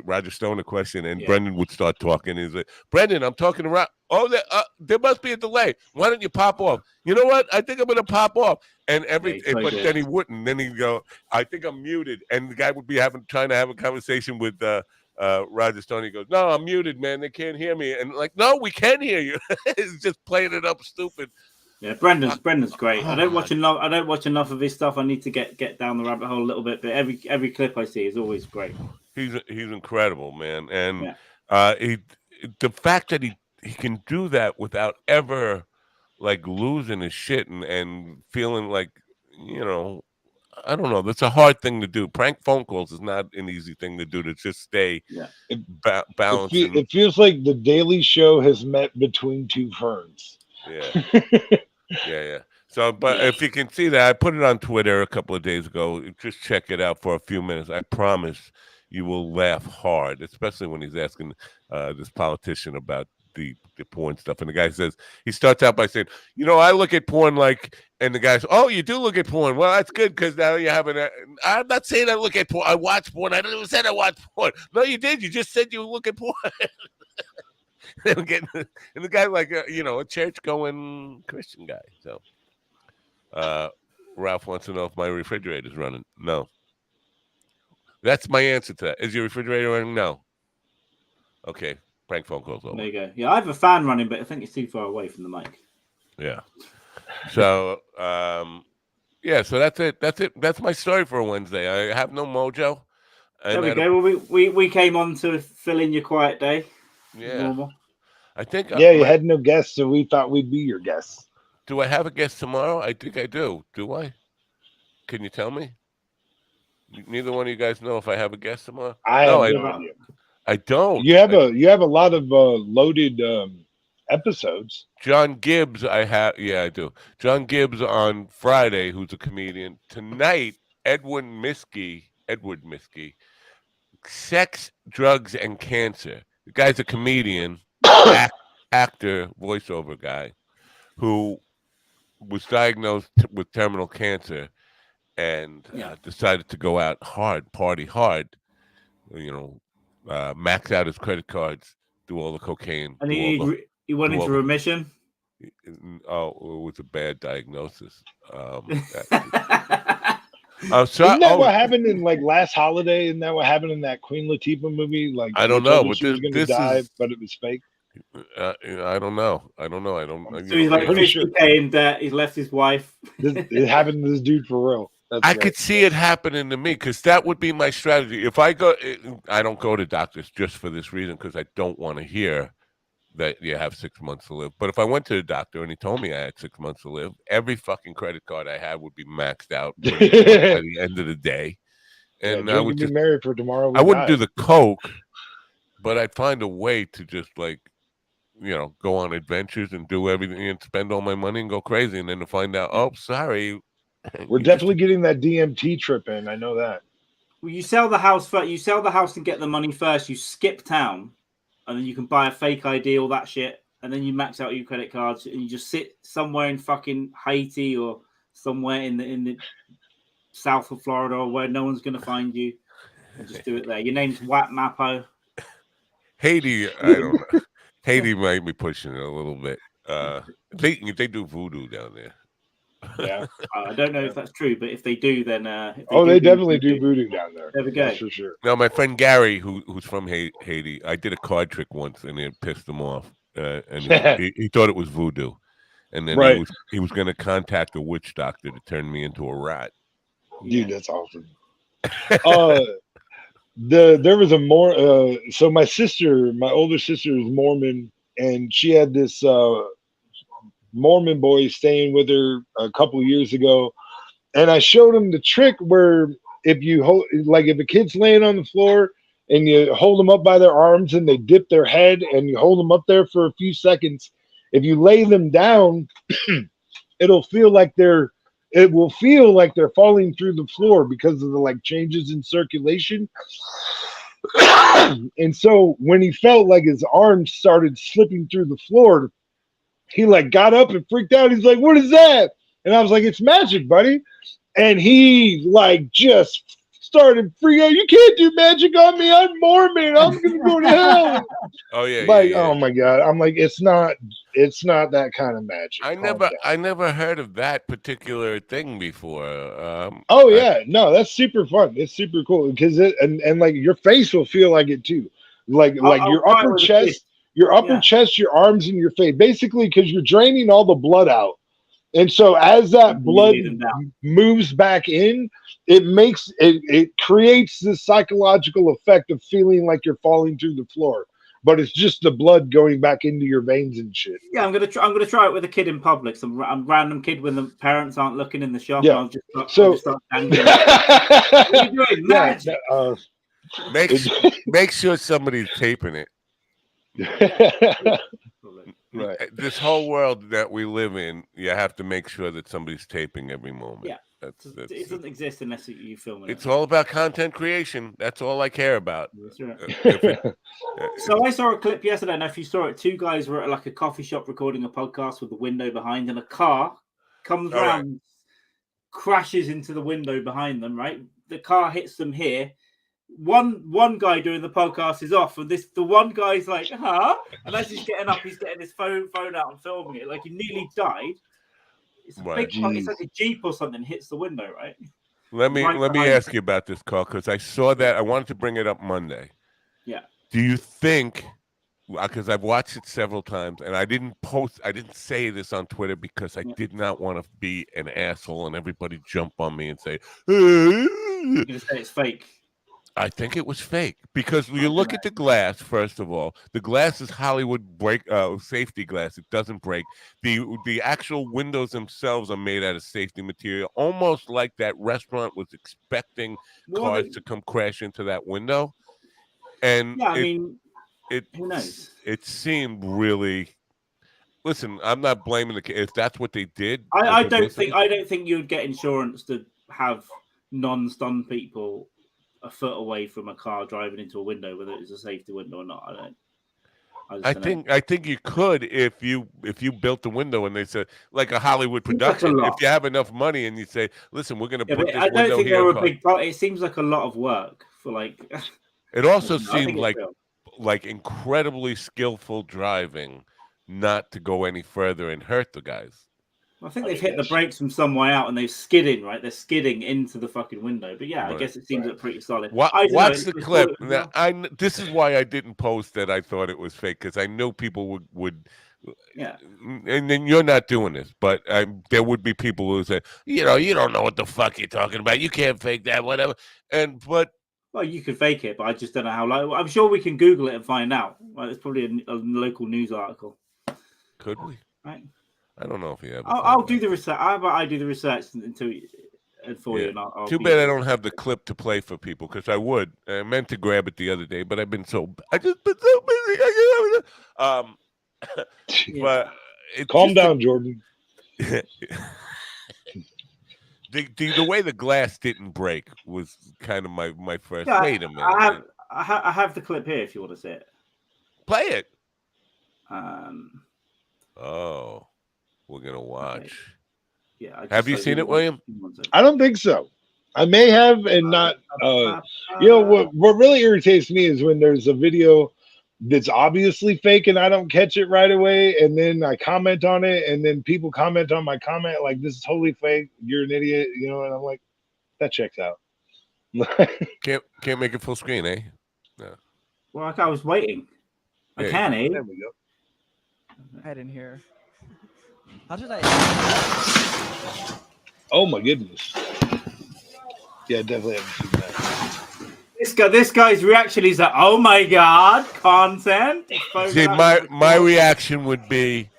Roger Stone a question, and Brendan would start talking. He's like, "Brendan, I'm talking around. Oh, there must be a delay. Why don't you pop off? You know what? I think I'm gonna pop off." And but then he wouldn't. Then he'd go, "I think I'm muted," and the guy would be trying to have a conversation with Roger Stone. He goes, "No, I'm muted, man. They can't hear me." And like, "No, we can hear you." He's just playing it up, stupid. Yeah, Brendan's great. I don't watch enough of his stuff. I need to get down the rabbit hole a little bit, but every clip I see is always great. He's incredible, man, and the fact that he can do that without ever like losing his shit and feeling like, I don't know. That's a hard thing to do. Prank phone calls is not an easy thing to do, to just stay balanced. It feels like the Daily Show has met between two ferns. Yeah. Yeah. So, but if you can see that, I put it on Twitter a couple of days ago. Just check it out for a few minutes. I promise you will laugh hard, especially when he's asking this politician about the porn stuff. And the guy says, he starts out by saying, I look at porn like, and the guy says, "Oh, you do look at porn. Well, that's good, because now you have I'm not saying I look at porn. I watch porn. I never said I watch porn. No, you did. You just said you look at porn." And the guy like a church going Christian guy. So Ralph wants to know if my refrigerator's running. No. That's my answer to that. Is your refrigerator running? No. Okay. Prank phone calls over. There you go. Yeah, I have a fan running, but I think it's too far away from the mic. Yeah. So so that's it. That's my story for a Wednesday. I have no mojo. There we go. Well, we came on to fill in your quiet day. Yeah. Normal. I think. You had no guests, so we thought we'd be your guests. Do I have a guest tomorrow? I think I do. Do I? Can you tell me? Neither one of you guys know if I have a guest tomorrow. I don't. You have a lot of loaded episodes. John Gibbs, I have. Yeah, I do. John Gibbs on Friday, who's a comedian. Tonight, Edward Miskey, Sex, Drugs, and Cancer. The guy's a comedian, actor, voiceover guy, who was diagnosed with terminal cancer and decided to go out hard, party hard, max out his credit cards, do all the cocaine. And he went into remission? Oh, it was a bad diagnosis. Isn't that what happened in like Last Holiday? Isn't that what happened in that Queen Latifah movie? Like, I don't know, but she was going to die, but it was fake. I don't know. So he's like 50K in debt. He's left his wife. It happened to this dude for real. I could see it happening to me, because that would be my strategy. If I don't go to doctors just for this reason, because I don't want to hear that you have 6 months to live. But if I went to the doctor and he told me I had 6 months to live, every fucking credit card I had would be maxed out by the end of the day. And I would be married for tomorrow. I wouldn't do the coke, but I'd find a way to just go on adventures and do everything and spend all my money and go crazy, and then to find out, oh, sorry. We're definitely getting that DMT trip in. I know that. Well, you sell the house first. You sell the house and get the money first. You skip town, and then you can buy a fake ID, all that shit, and then you max out your credit cards, and you just sit somewhere in fucking Haiti or somewhere in the south of Florida, or where no one's gonna find you, and just do it there. Your name's Wat Mapo. Haiti, I don't know. Haiti might be pushing it a little bit. They do voodoo down there. Yeah, I don't know if that's true, but if they do, then they definitely do voodoo down there. There we go. That's for sure. Now, my friend Gary, who's from Haiti, I did a card trick once, and it pissed him off, and he thought it was voodoo, and then he was going to contact a witch doctor to turn me into a rat. Dude, that's awesome. There was so my older sister is Mormon, and she had this Mormon boy staying with her a couple of years ago, and I showed him the trick where if a kid's laying on the floor and you hold them up by their arms and they dip their head and you hold them up there for a few seconds, if you lay them down, it'll feel like they're it will feel like they're falling through the floor because of the like changes in circulation. And so when he felt like his arms started slipping through the floor, he like got up and freaked out. He's like, "What is that?" And I was like, "It's magic, buddy." And he like just started freaking out. "You can't do magic on me. I'm Mormon. I'm gonna go to hell." Oh yeah, Like, yeah, yeah. oh my god. I'm like, it's not that kind of magic. I never heard of that particular thing before. Oh yeah, no, that's super fun. It's super cool because and like your face will feel like it too. Like I'll your try it upper with a chest, your arms and your face, basically because you're draining all the blood out. And so as that blood moves back in, it creates this psychological effect of feeling like you're falling through the floor. But it's just the blood going back into your veins and shit. Yeah, I'm gonna try it with a kid in public. Some random kid when the parents aren't looking in the shop. Yeah. I'll just start dangling. What are you doing? Magic. Make sure somebody's taping it. Right. This whole world that we live in, you have to make sure that somebody's taping every moment. Yeah. It doesn't exist unless you film it. It's all about content creation. That's all I care about. That's right. So I saw a clip yesterday. I don't know if you saw it. Two guys were at like a coffee shop recording a podcast with the window behind, and a car comes around, crashes into the window behind them. Right, the car hits them here. One guy doing the podcast is off, and the one guy's like, "Huh?" And as he's getting up, he's getting his phone out and filming it. Like he nearly died. It's a big, it's like a Jeep or something hits the window, right? Let me ask you about this, Carl, because I saw that. I wanted to bring it up Monday. Yeah. Do you think? Because I've watched it several times, and I didn't say this on Twitter because I did not want to be an asshole and everybody jump on me and say, You're gonna say it's fake. I think it was fake because you look at the glass. First of all, the glass is Hollywood safety glass. It doesn't break. The actual windows themselves are made out of safety material, almost like that restaurant was expecting cars to come crash into that window. And yeah, I mean, who knows? It seemed really. Listen, I'm not blaming if that's what they did. I don't think you'd get insurance to have non-stunned people a foot away from a car driving into a window, whether it's a safety window or not. I think you could if you built the window and they said like a Hollywood production. If you have enough money and you say, listen, we're going to put this window here. I don't think they're a big part. It seems like a lot of work for like. It also seemed like incredibly skillful driving, not to go any further and hurt the guys. I think they've hit the brakes from some way out and they're skidding, right? They're skidding into the fucking window. But yeah, I guess it seems pretty solid. Watch the clip. Now, this is why I didn't post that I thought it was fake, because I know people would. Yeah. And then you're not doing this, but there would be people who say, you don't know what the fuck you're talking about. You can't fake that, whatever. Well, you could fake it, but I just don't know how. I'm sure we can Google it and find out. Well, it's probably a local news article. Could we? Right. I don't know if you have. I'll do the research. How about I do the research for you? And I'll Too bad I don't have the clip to play for people, because I would. I meant to grab it the other day, but I've been so busy. But calm down, Jordan. The way the glass didn't break was kind of my first. Yeah, wait a minute. I have the clip here if you want to see it. Play it. Oh. We're gonna watch. Okay. Yeah. Have you seen it, William? I don't think so. I may have, and not. What really irritates me is when there's a video that's obviously fake and I don't catch it right away, and then I comment on it, and then people comment on my comment like, "This is totally fake. You're an idiot," and I'm like, that checks out. Can't make it full screen, eh? No. Well, I was waiting. I can, eh? There we go. I didn't hear. How did I? Oh my goodness! Yeah, definitely haven't seen that. This guy's reaction is like, "Oh my god, content." See, my reaction would be,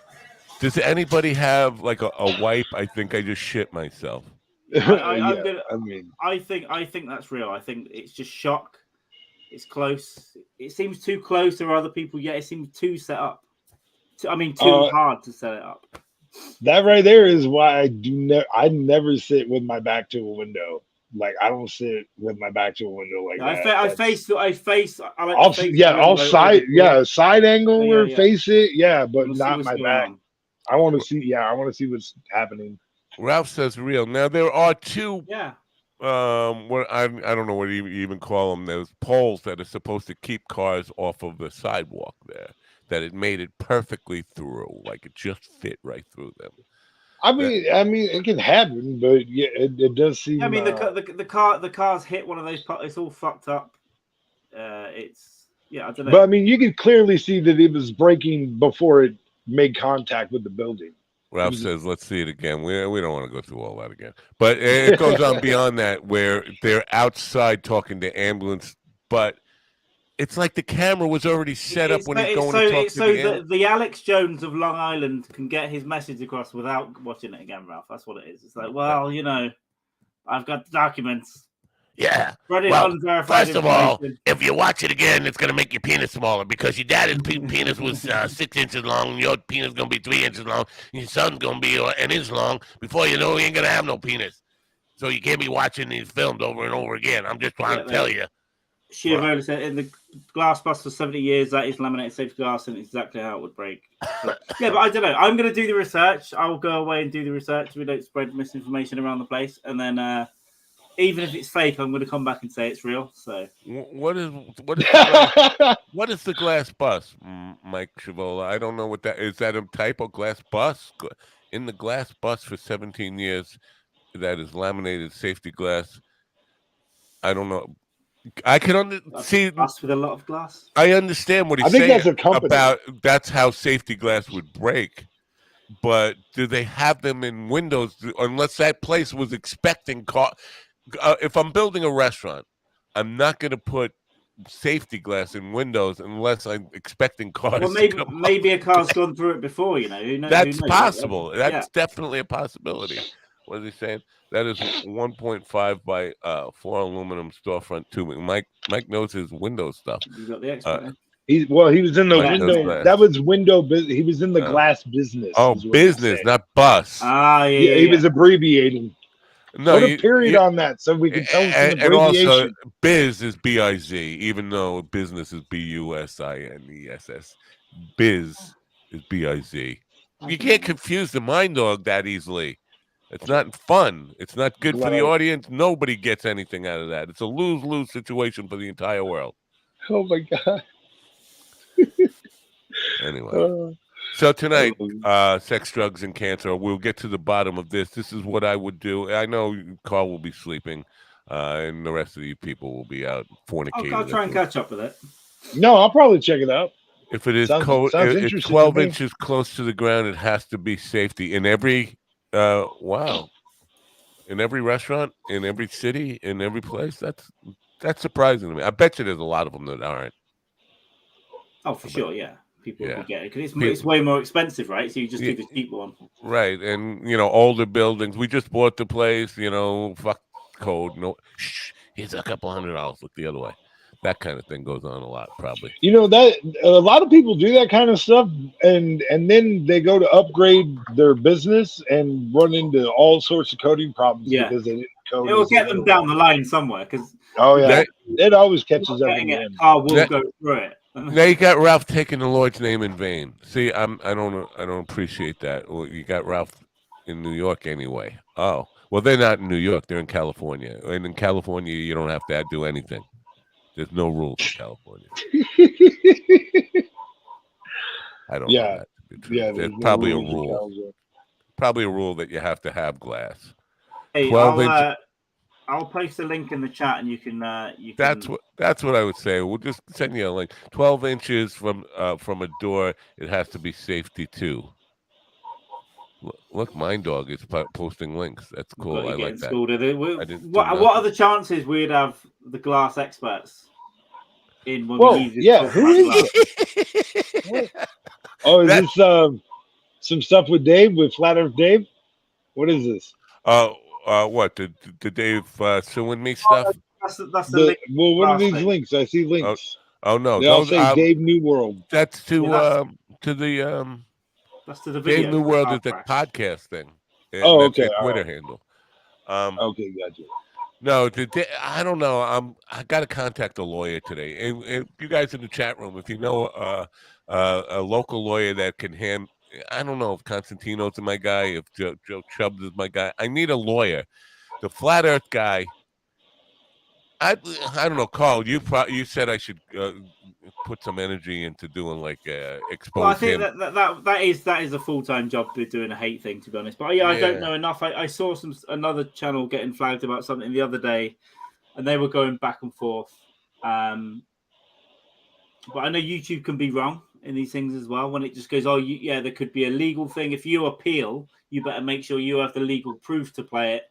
does anybody have like a wipe? I think I just shit myself. I think that's real. I think it's just shock. It's close. It seems too close to other people. Yet it seems too set up. Too hard to set it up. That right there is why I never sit with my back to a window. Like I don't sit with my back to a window like Yeah, that. I face. I like Off, to face yeah, the off window or side, the door. yeah, side angle Yeah, or yeah. face it, yeah, but We'll see not what's my going back. on. I want to see, yeah, I want to see what's happening. Ralph says real. Now there are two. Yeah. What I don't know what you even call them. Those poles that are supposed to keep cars off of the sidewalk there. That it made it perfectly through, like it just fit right through them. I mean, it can happen, but yeah, it does seem. Yeah, I mean, the car's hit one of those. It's all fucked up. It's I don't know. But I mean, you can clearly see that it was braking before it made contact with the building. Ralph says, "Let's see it again." We don't want to go through all that again, but it goes on beyond that, where they're outside talking to ambulance, but it's like the camera was already set up when he's going to talk to the ambulance. The Alex Jones of Long Island can get his message across without watching it again, Ralph. That's what it is. It's like, well, I've got the documents. Yeah. Well, first of all, if you watch it again, it's going to make your penis smaller because your dad's penis was 6 inches long, and your penis is going to be 3 inches long, and your son's going to be an inch long. Before you know, he ain't going to have no penis. So you can't be watching these films over and over again. I'm just trying to tell you. Shiovola said, in the glass bus for 70 years, that is laminated safe glass, and it's exactly how it would break. But I don't know. I'm going to do the research. I'll go away and do the research so we don't spread misinformation around the place. And then even if it's fake, I'm going to come back and say it's real. So what is the glass bus, Mike Shavola? I don't know what that is. That a type of glass bus? In the glass bus for 17 years, that is laminated safety glass. I don't know. I can see bus with a lot of glass. I understand what he's saying that's a company. about. That's how safety glass would break. But do they have them in windows? Unless that place was expecting if I'm building a restaurant, I'm not going to put safety glass in windows unless I'm expecting cars. Well, maybe a car's gone through it before. Who knows? That's possible. That's definitely a possibility. What is he saying? That is 1.5 by 4 aluminum storefront tubing. Mike knows his window stuff. You got the expert. He was in the window. That was window business. He was in the glass business. Oh, business, not bus. Yeah. He was abbreviating. No, put a period on that so we can tell him and also, biz is B-I-Z, even though business is B-U-S-I-N-E-S-S. Biz is B-I-Z. You can't confuse the mind dog that easily. It's not fun. It's not good for the audience. Nobody gets anything out of that. It's a lose-lose situation for the entire world. Oh, my God. Anyway. So tonight, sex, drugs, and cancer. We'll get to the bottom of this. This is what I would do. I know Carl will be sleeping, and the rest of you people will be out fornicating. I'll try and catch up with it. No, I'll probably check it out. If it is cold, it's 12 inches close to the ground. It has to be safety in every. In every restaurant, in every city, in every place. That's surprising to me. I bet you there's a lot of them that aren't. Oh, for sure, yeah. People will get it because it's way more expensive, right? So you just do the cheap one, right? And older buildings. We just bought the place. Fuck code. No, here's a couple $100. Look the other way. That kind of thing goes on a lot, probably. That a lot of people do that kind of stuff, and then they go to upgrade their business and run into all sorts of coding problems because they didn't code. It will get them down the line somewhere because it always catches up in the end. Car will go through it. Now you got Ralph taking the Lord's name in vain. See, I don't appreciate that. Well, you got Ralph in New York anyway. Oh, well, they're not in New York. They're in California, and in California, you don't have to do anything. There's no rules in California. I don't know that to be true. There's probably a rule. Probably a rule that you have to have glass. Hey, 12 inches. I'll post a link in the chat, and you can. That's what I would say. We'll just send you a link. 12 inches from a door. It has to be safety too. Look, Mind Dog is posting links. That's cool. I like that. What are the chances we'd have the glass experts in? When who is it? Oh, is this some stuff with Dave, with Flat Earth Dave? What is this? What the Dave suing me stuff? That's the link. Well, what are these links? I see links. Oh no, they all say Dave New World. That's to the That's to the video. Dave New World is the Crash. podcast thing. And Oh, that's okay, their all Twitter right. handle. Okay, gotcha. No, I don't know. I got to contact a lawyer today. And you guys in the chat room, if you know a local lawyer that can I don't know if Constantino's my guy, if Joe Chubbs is my guy. I need a lawyer. The flat Earth guy. I don't know, Carl. You said I should put some energy into doing like expose Well, I think him. that is a full-time job doing a hate thing, to be honest. But yeah, I don't know enough. I saw another channel getting flagged about something the other day, and they were going back and forth. But I know YouTube can be wrong in these things as well. When it just goes, there could be a legal thing. If you appeal, you better make sure you have the legal proof to play it.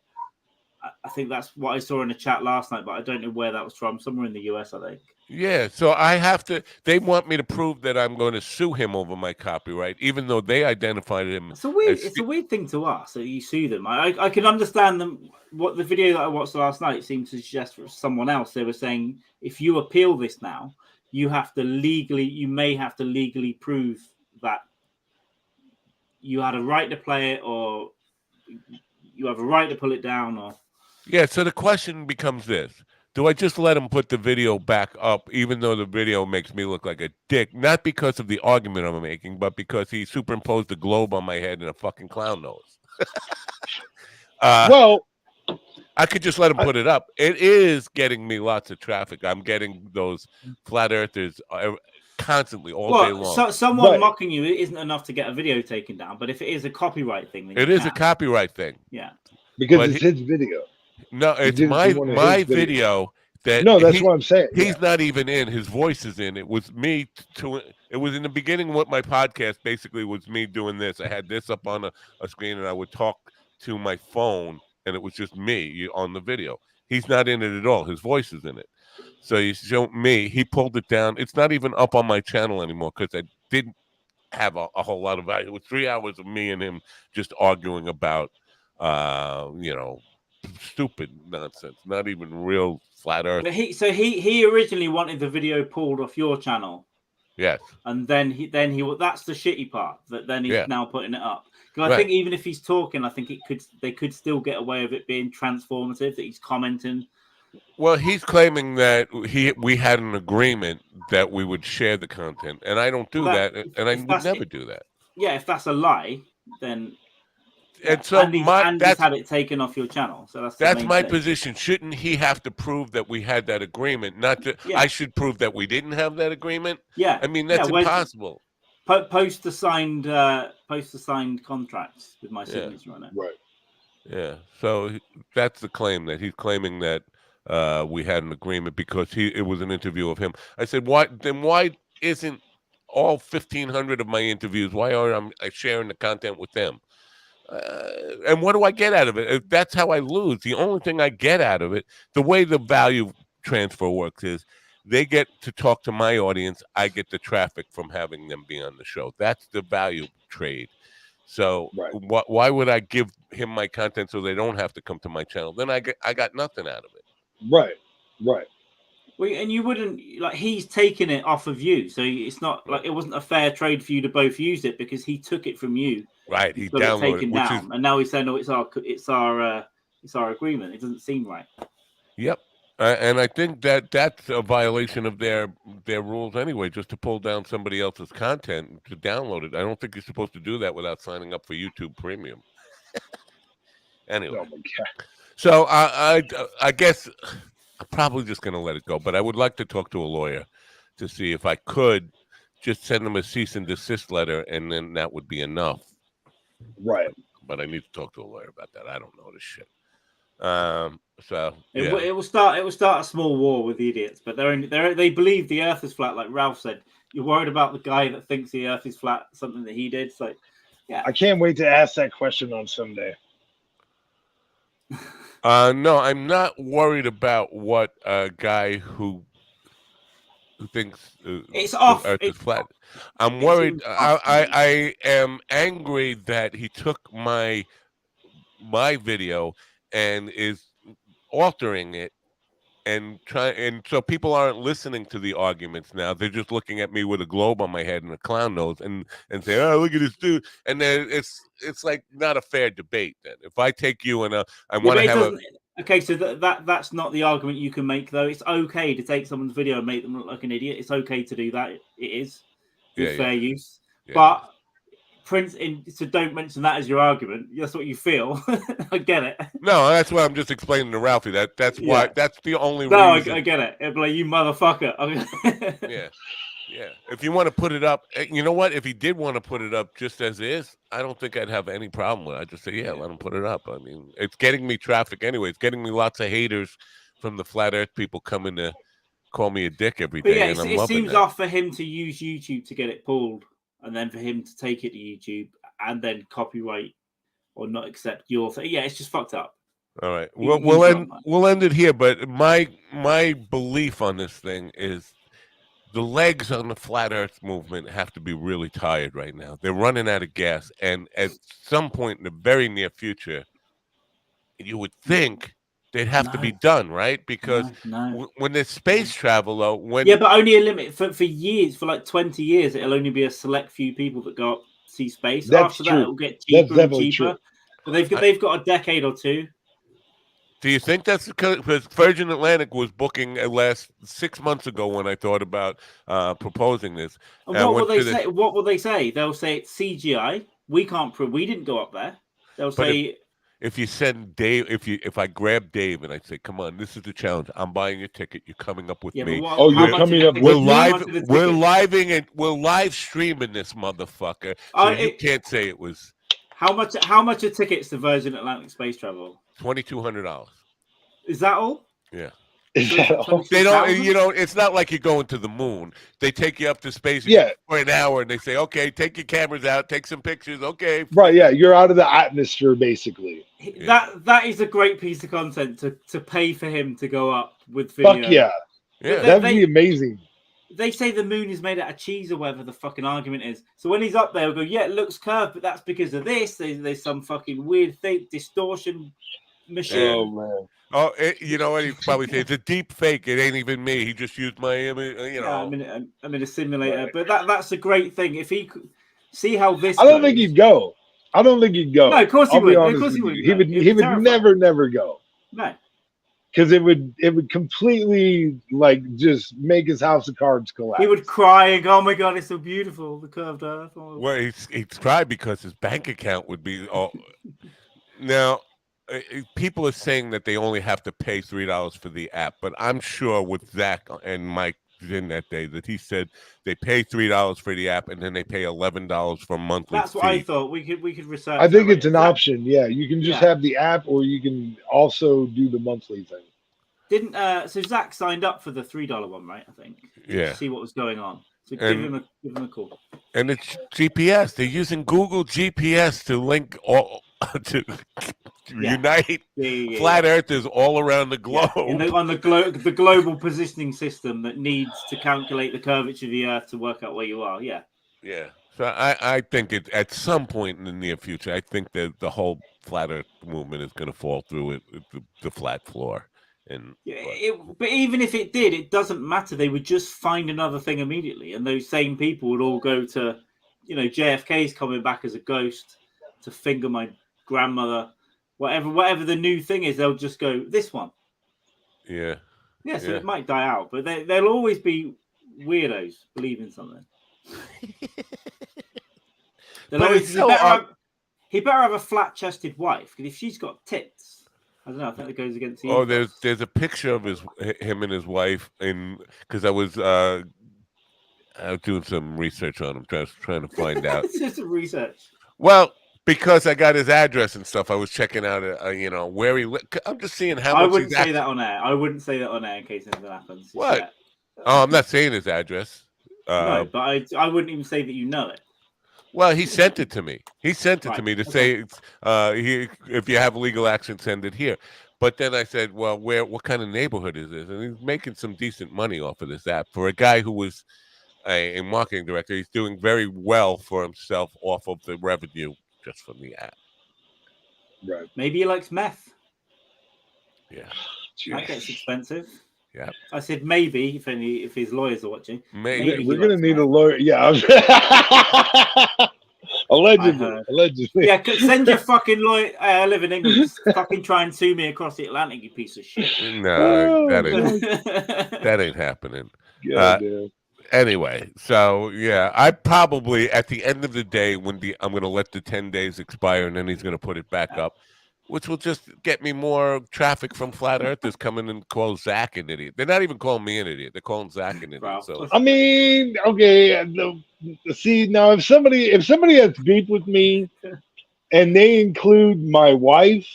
I think that's what I saw in the chat last night, but I don't know where that was from. Somewhere in the US, I think. Yeah, so I have to. They want me to prove that I'm going to sue him over my copyright, even though they identified him. It's a weird thing to ask. So you sue them. I can understand them. What the video that I watched last night seemed to suggest for someone else. They were saying if you appeal this now, you may have to legally prove that you had a right to play it, or you have a right to pull it down, or. Yeah, so the question becomes this. Do I just let him put the video back up, even though the video makes me look like a dick? Not because of the argument I'm making, but because he superimposed a globe on my head and a fucking clown nose. Well, I could just let him put it up. It is getting me lots of traffic. I'm getting those flat earthers constantly all day long. So someone mocking you isn't enough to get a video taken down, but if it is a copyright thing, then it is a copyright thing. Yeah, because it's his video. No, it's my video. That's what I'm saying. He's not even in. His voice is in. It was me. It was in the beginning. What my podcast basically was me doing this. I had this up on a screen, and I would talk to my phone, and it was just me on the video. He's not in it at all. His voice is in it. So you show me. He pulled it down. It's not even up on my channel anymore because I didn't have a whole lot of value. It was 3 hours of me and him just arguing about, stupid nonsense, not even real flat earth. But he originally wanted the video pulled off your channel. Yes. And then he that's the shitty part, that then he's now putting it up. Because I think even if he's talking, I think they could still get away with it being transformative, that he's commenting. Well, he's claiming that we had an agreement that we would share the content, and I don't do that, and I would never do that. Yeah, if that's a lie, then and so Andy's had it taken off your channel. So that's my position. Shouldn't he have to prove that we had that agreement? Not that I should prove that we didn't have that agreement. Yeah, I mean that's impossible. Post the signed contracts with my signature on it. Right. Yeah. So that's the claim, that he's claiming that we had an agreement because it was an interview of him. I said, why isn't all 1,500 of my interviews? Why are I sharing the content with them? And what do I get out of it? If that's how I lose. The only thing I get out of it, the way the value transfer works is they get to talk to my audience. I get the traffic from having them be on the show. That's the value trade. So why would I give him my content so they don't have to come to my channel? Then I got nothing out of it. Right. Well, and you wouldn't, like, he's taken it off of you, so it's not like it wasn't a fair trade for you to both use it, because he took it from you. Right, he downloaded it, down, and now he's saying, "No, it's our agreement." It doesn't seem right. Yep, and I think that's a violation of their rules anyway. Just to pull down somebody else's content to download it, I don't think you're supposed to do that without signing up for YouTube Premium. Anyway, oh my God. So I guess I'm probably just going to let it go. But I would like to talk to a lawyer to see if I could just send them a cease and desist letter, and then that would be enough. Right. But I need to talk to a lawyer about that. I don't know this shit. So it will start a small war with the idiots, but they believe the Earth is flat, like Ralph said. You're worried about the guy that thinks the Earth is flat, something that he did. So yeah, I can't wait to ask that question on Sunday. No, I'm not worried about what a guy who thinks it's off. Earth is flat. I'm worried. I am angry that he took my video and is altering it and so people aren't listening to the arguments now. They're just looking at me with a globe on my head and a clown nose and say, "Oh, look at this dude." And then it's like not a fair debate. Then if I take you and I Yeah, want but to it have doesn't. Okay, so that's not the argument you can make, though. It's okay to take someone's video and make them look like an idiot. It's okay to do that. It is with fair use. Yeah. But so don't mention that as your argument. That's what you feel. I get it. No, that's why I'm just explaining to Ralphie that's why that's the only No, reason. I get it. It'd be like, you motherfucker. Yeah. Yeah. If you want to put it up, you know what? If he did want to put it up just as is, I don't think I'd have any problem with it. I'd just say, yeah, let him put it up. I mean, it's getting me traffic anyway. It's getting me lots of haters from the flat earth people coming to call me a dick every day. But yeah, and I'm it loving seems that. off for him to use YouTube to get it pulled, and then for him to take it to YouTube and then copyright or not accept your thing. Yeah, it's just fucked up. All right. We'll end it here. But my belief on this thing is the legs on the flat earth movement have to be really tired right now. They're running out of gas. And at some point in the very near future, you would think they'd have to be done, right? Because when there's space travel, though, but only a limit for years, for like 20 years, it'll only be a select few people that go up see space. That's After true. that, it'll get cheaper and cheaper. True. But they've got a decade or two. Do you think that's because Virgin Atlantic was booking last 6 months ago when I thought about proposing this? And what will they say? What will they say? They'll say it's CGI. We can't prove we didn't go up there. They'll say if you send Dave, if I grab Dave and I say, "Come on, this is the challenge. I'm buying your ticket. You're coming up with me." You're coming up. We're live streaming this motherfucker. So you can't say it was. How much are tickets to Virgin Atlantic space travel? $2,200. Is that all? Yeah. Is that all? They don't. It's not like you're going to the moon. They take you up to space for an hour, and they say, "Okay, take your cameras out, take some pictures." Okay. Right. Yeah. You're out of the atmosphere, basically. That is a great piece of content to pay for him to go up with video. Fuck yeah. That'd be amazing. They say the moon is made out of cheese or whatever the fucking argument is. So when he's up there, we'll go, yeah, it looks curved, but that's because of this. There's some fucking weird thing, distortion machine. Oh, man. Oh, you know what? He probably say it's a deep fake. It ain't even me. He just used my image. I'm in a simulator, but that's a great thing. If he could see how this, I don't think he'd go. No, of course he would. Of course he would. He would never go. No. Because it would completely just make his house of cards collapse. He would cry and go, "Oh my god, it's so beautiful, the curved earth." Oh. Well, he'd cry because his bank account would be all. Now, people are saying that they only have to pay $3 for the app, but I'm sure with Zach and Mike in that day that he said they pay $3 for the app and then they pay $11 for monthly. That's what I thought. We could research. I think it's an option. Yeah, you can just have the app, or you can also do the monthly thing. So Zach signed up for the $3 one, right? I think. Yeah. To see what was going on. So give him a call. And it's GPS. They're using Google GPS to link all to unite flat earthers all around the globe. Yeah. On the global positioning system that needs to calculate the curvature of the Earth to work out where you are. Yeah. Yeah. So I think at some point in the near future, I think that the whole flat Earth movement is going to fall through the flat floor. But even if it did, it doesn't matter. They would just find another thing immediately, and those same people would all go to, JFK's coming back as a ghost to finger my grandmother, whatever the new thing is. They'll just go this one. Yeah. Yeah. So it might die out, but there'll always be weirdos believing something. He better have a flat-chested wife, because if she's got tits. I don't know. I think it goes against. Oh, there's a picture of him and his wife, because I was doing some research on him, trying to find out. It's just research. Well, because I got his address and stuff, I was checking out, where he lived. I'm just seeing how much. I wouldn't say that on air. I wouldn't say that on air in case anything happens. What? Oh, I'm not saying his address. No, but I wouldn't even say that you know it. Well, he sent it to me. He sent it to me to say, if you have legal action, send it here. But then I said, well, what kind of neighborhood is this? And he's making some decent money off of this app. For a guy who was a marketing director, he's doing very well for himself off of the revenue just from the app. Right. Maybe he likes meth. Yeah. That gets expensive. Yeah. I said maybe if his lawyers are watching. Maybe. We're gonna need a lawyer. Yeah. Allegedly. Yeah, send your fucking lawyer. I live in England. Fucking try and sue me across the Atlantic, you piece of shit. No, that God. ain't happening. Yeah, dude. Anyway, so yeah, I probably at the end of the day I'm going to let the 10 days expire and then he's going to put it back up, which will just get me more traffic from flat earthers coming and call Zach an idiot. They're not even calling me an idiot; they're calling Zach an idiot. So I mean, okay. See, now if somebody has beef with me, and they include my wife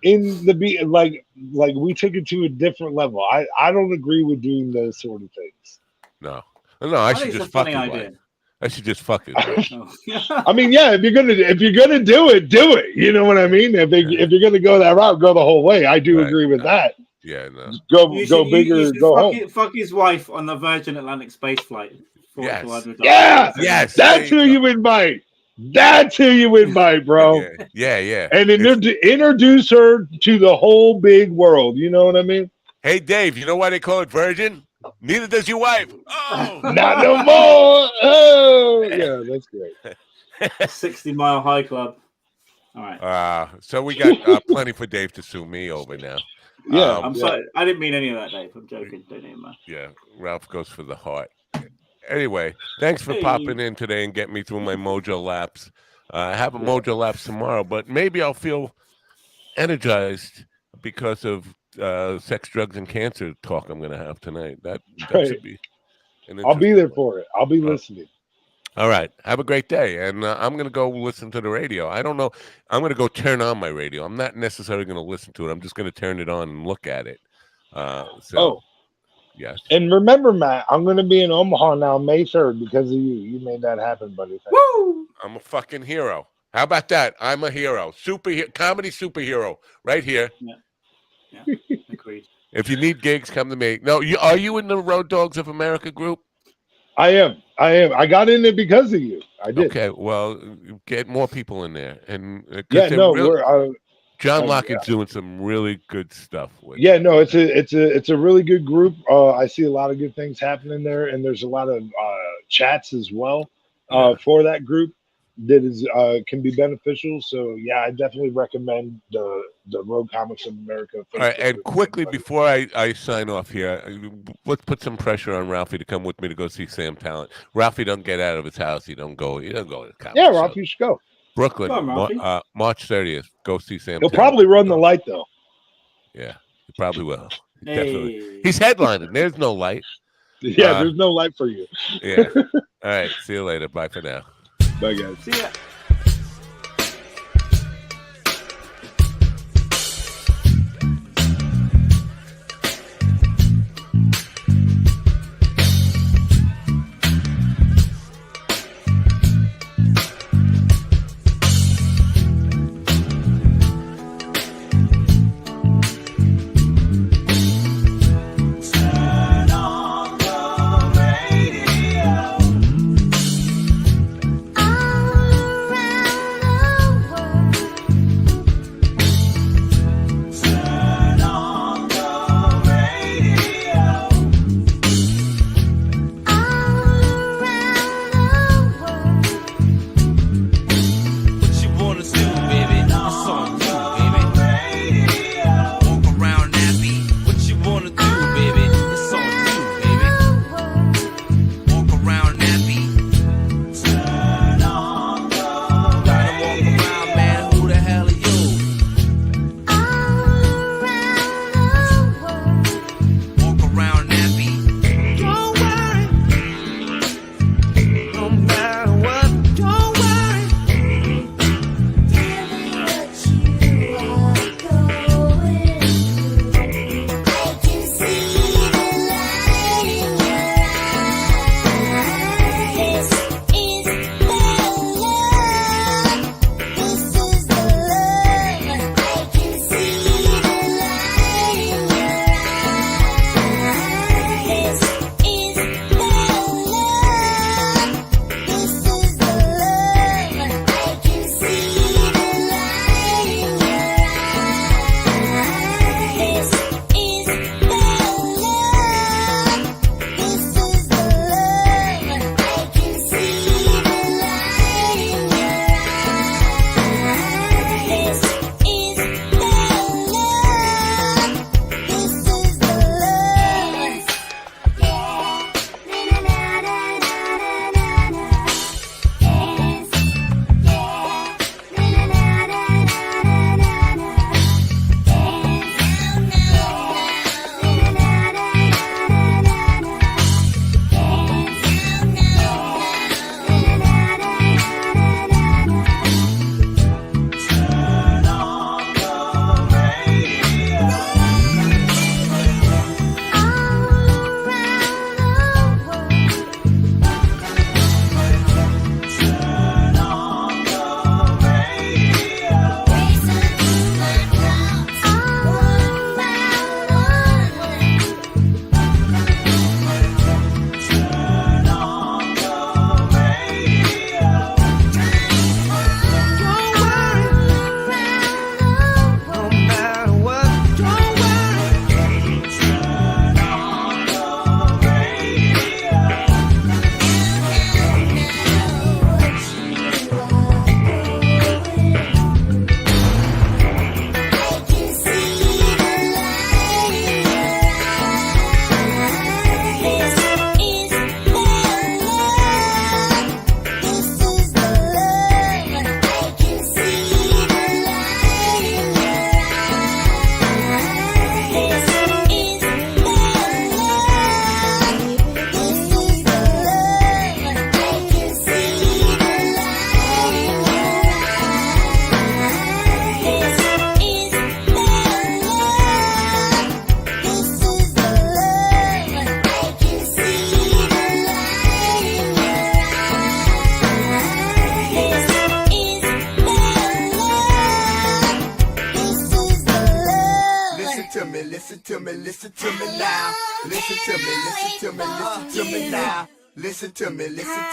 in the beef, like we took it to a different level. I don't agree with doing those sort of things. No, I should just fuck his wife. I should just fuck his wife. I mean, yeah, if you're gonna do it, do it. You know what I mean? If you're gonna go that route, go the whole way. I do agree with that. Yeah, no. Go bigger, go home. Fuck his wife on the Virgin Atlantic space flight. Yes, that's who you invite. That's who you invite, bro. Yeah. And introduce her to the whole big world. You know what I mean? Hey, Dave, you know why they call it Virgin? Neither does your wife. Oh, not no more. Oh, yeah, that's great. 60 Mile High Club. All right. So we got plenty for Dave to sue me over now. Yeah, I'm sorry. I didn't mean any of that, Dave. I'm joking. Don't even mind. Yeah, Ralph goes for the heart. Anyway, thanks for popping in today and getting me through my mojo lapse. I have a mojo lapse tomorrow, but maybe I'll feel energized because of sex, drugs, and cancer talk I'm going to have tonight. That should be. I'll be there for it. I'll be listening. All right. Have a great day. And I'm going to go listen to the radio. I don't know. I'm going to go turn on my radio. I'm not necessarily going to listen to it. I'm just going to turn it on and look at it. Yes. And remember, Matt, I'm going to be in Omaha now, May 3rd, because of you. You made that happen, buddy. Woo! I'm a fucking hero. How about that? I'm a hero. Comedy superhero right here. Yeah. Agreed. If you need gigs, come to me. No, are you in the Road Dogs of America group? I am. I got in it because of you. I did. Okay, well, get more people in there. And John Lockett's doing some really good stuff with. Yeah, no, it's a really good group. I see a lot of good things happening there, and there's a lot of chats as well for that group that is can be beneficial. So yeah, I definitely recommend the Road Comics of America. All right, and quickly before I sign off here, let's put some pressure on Ralphie to come with me to go see Sam Talent. Ralphie don't get out of his house. He don't go to the comic Yeah, Ralphie, you should go. Brooklyn, March 30th. Go see Sam. He'll probably run the light though. Yeah, he probably will. Definitely. He's headlining. There's no light. Yeah, there's no light for you. Yeah. All right. See you later. Bye for now. Bye, guys. See ya. listen to me, listen to me now. Listen to me, listen to me, listen to me now. Listen to me, listen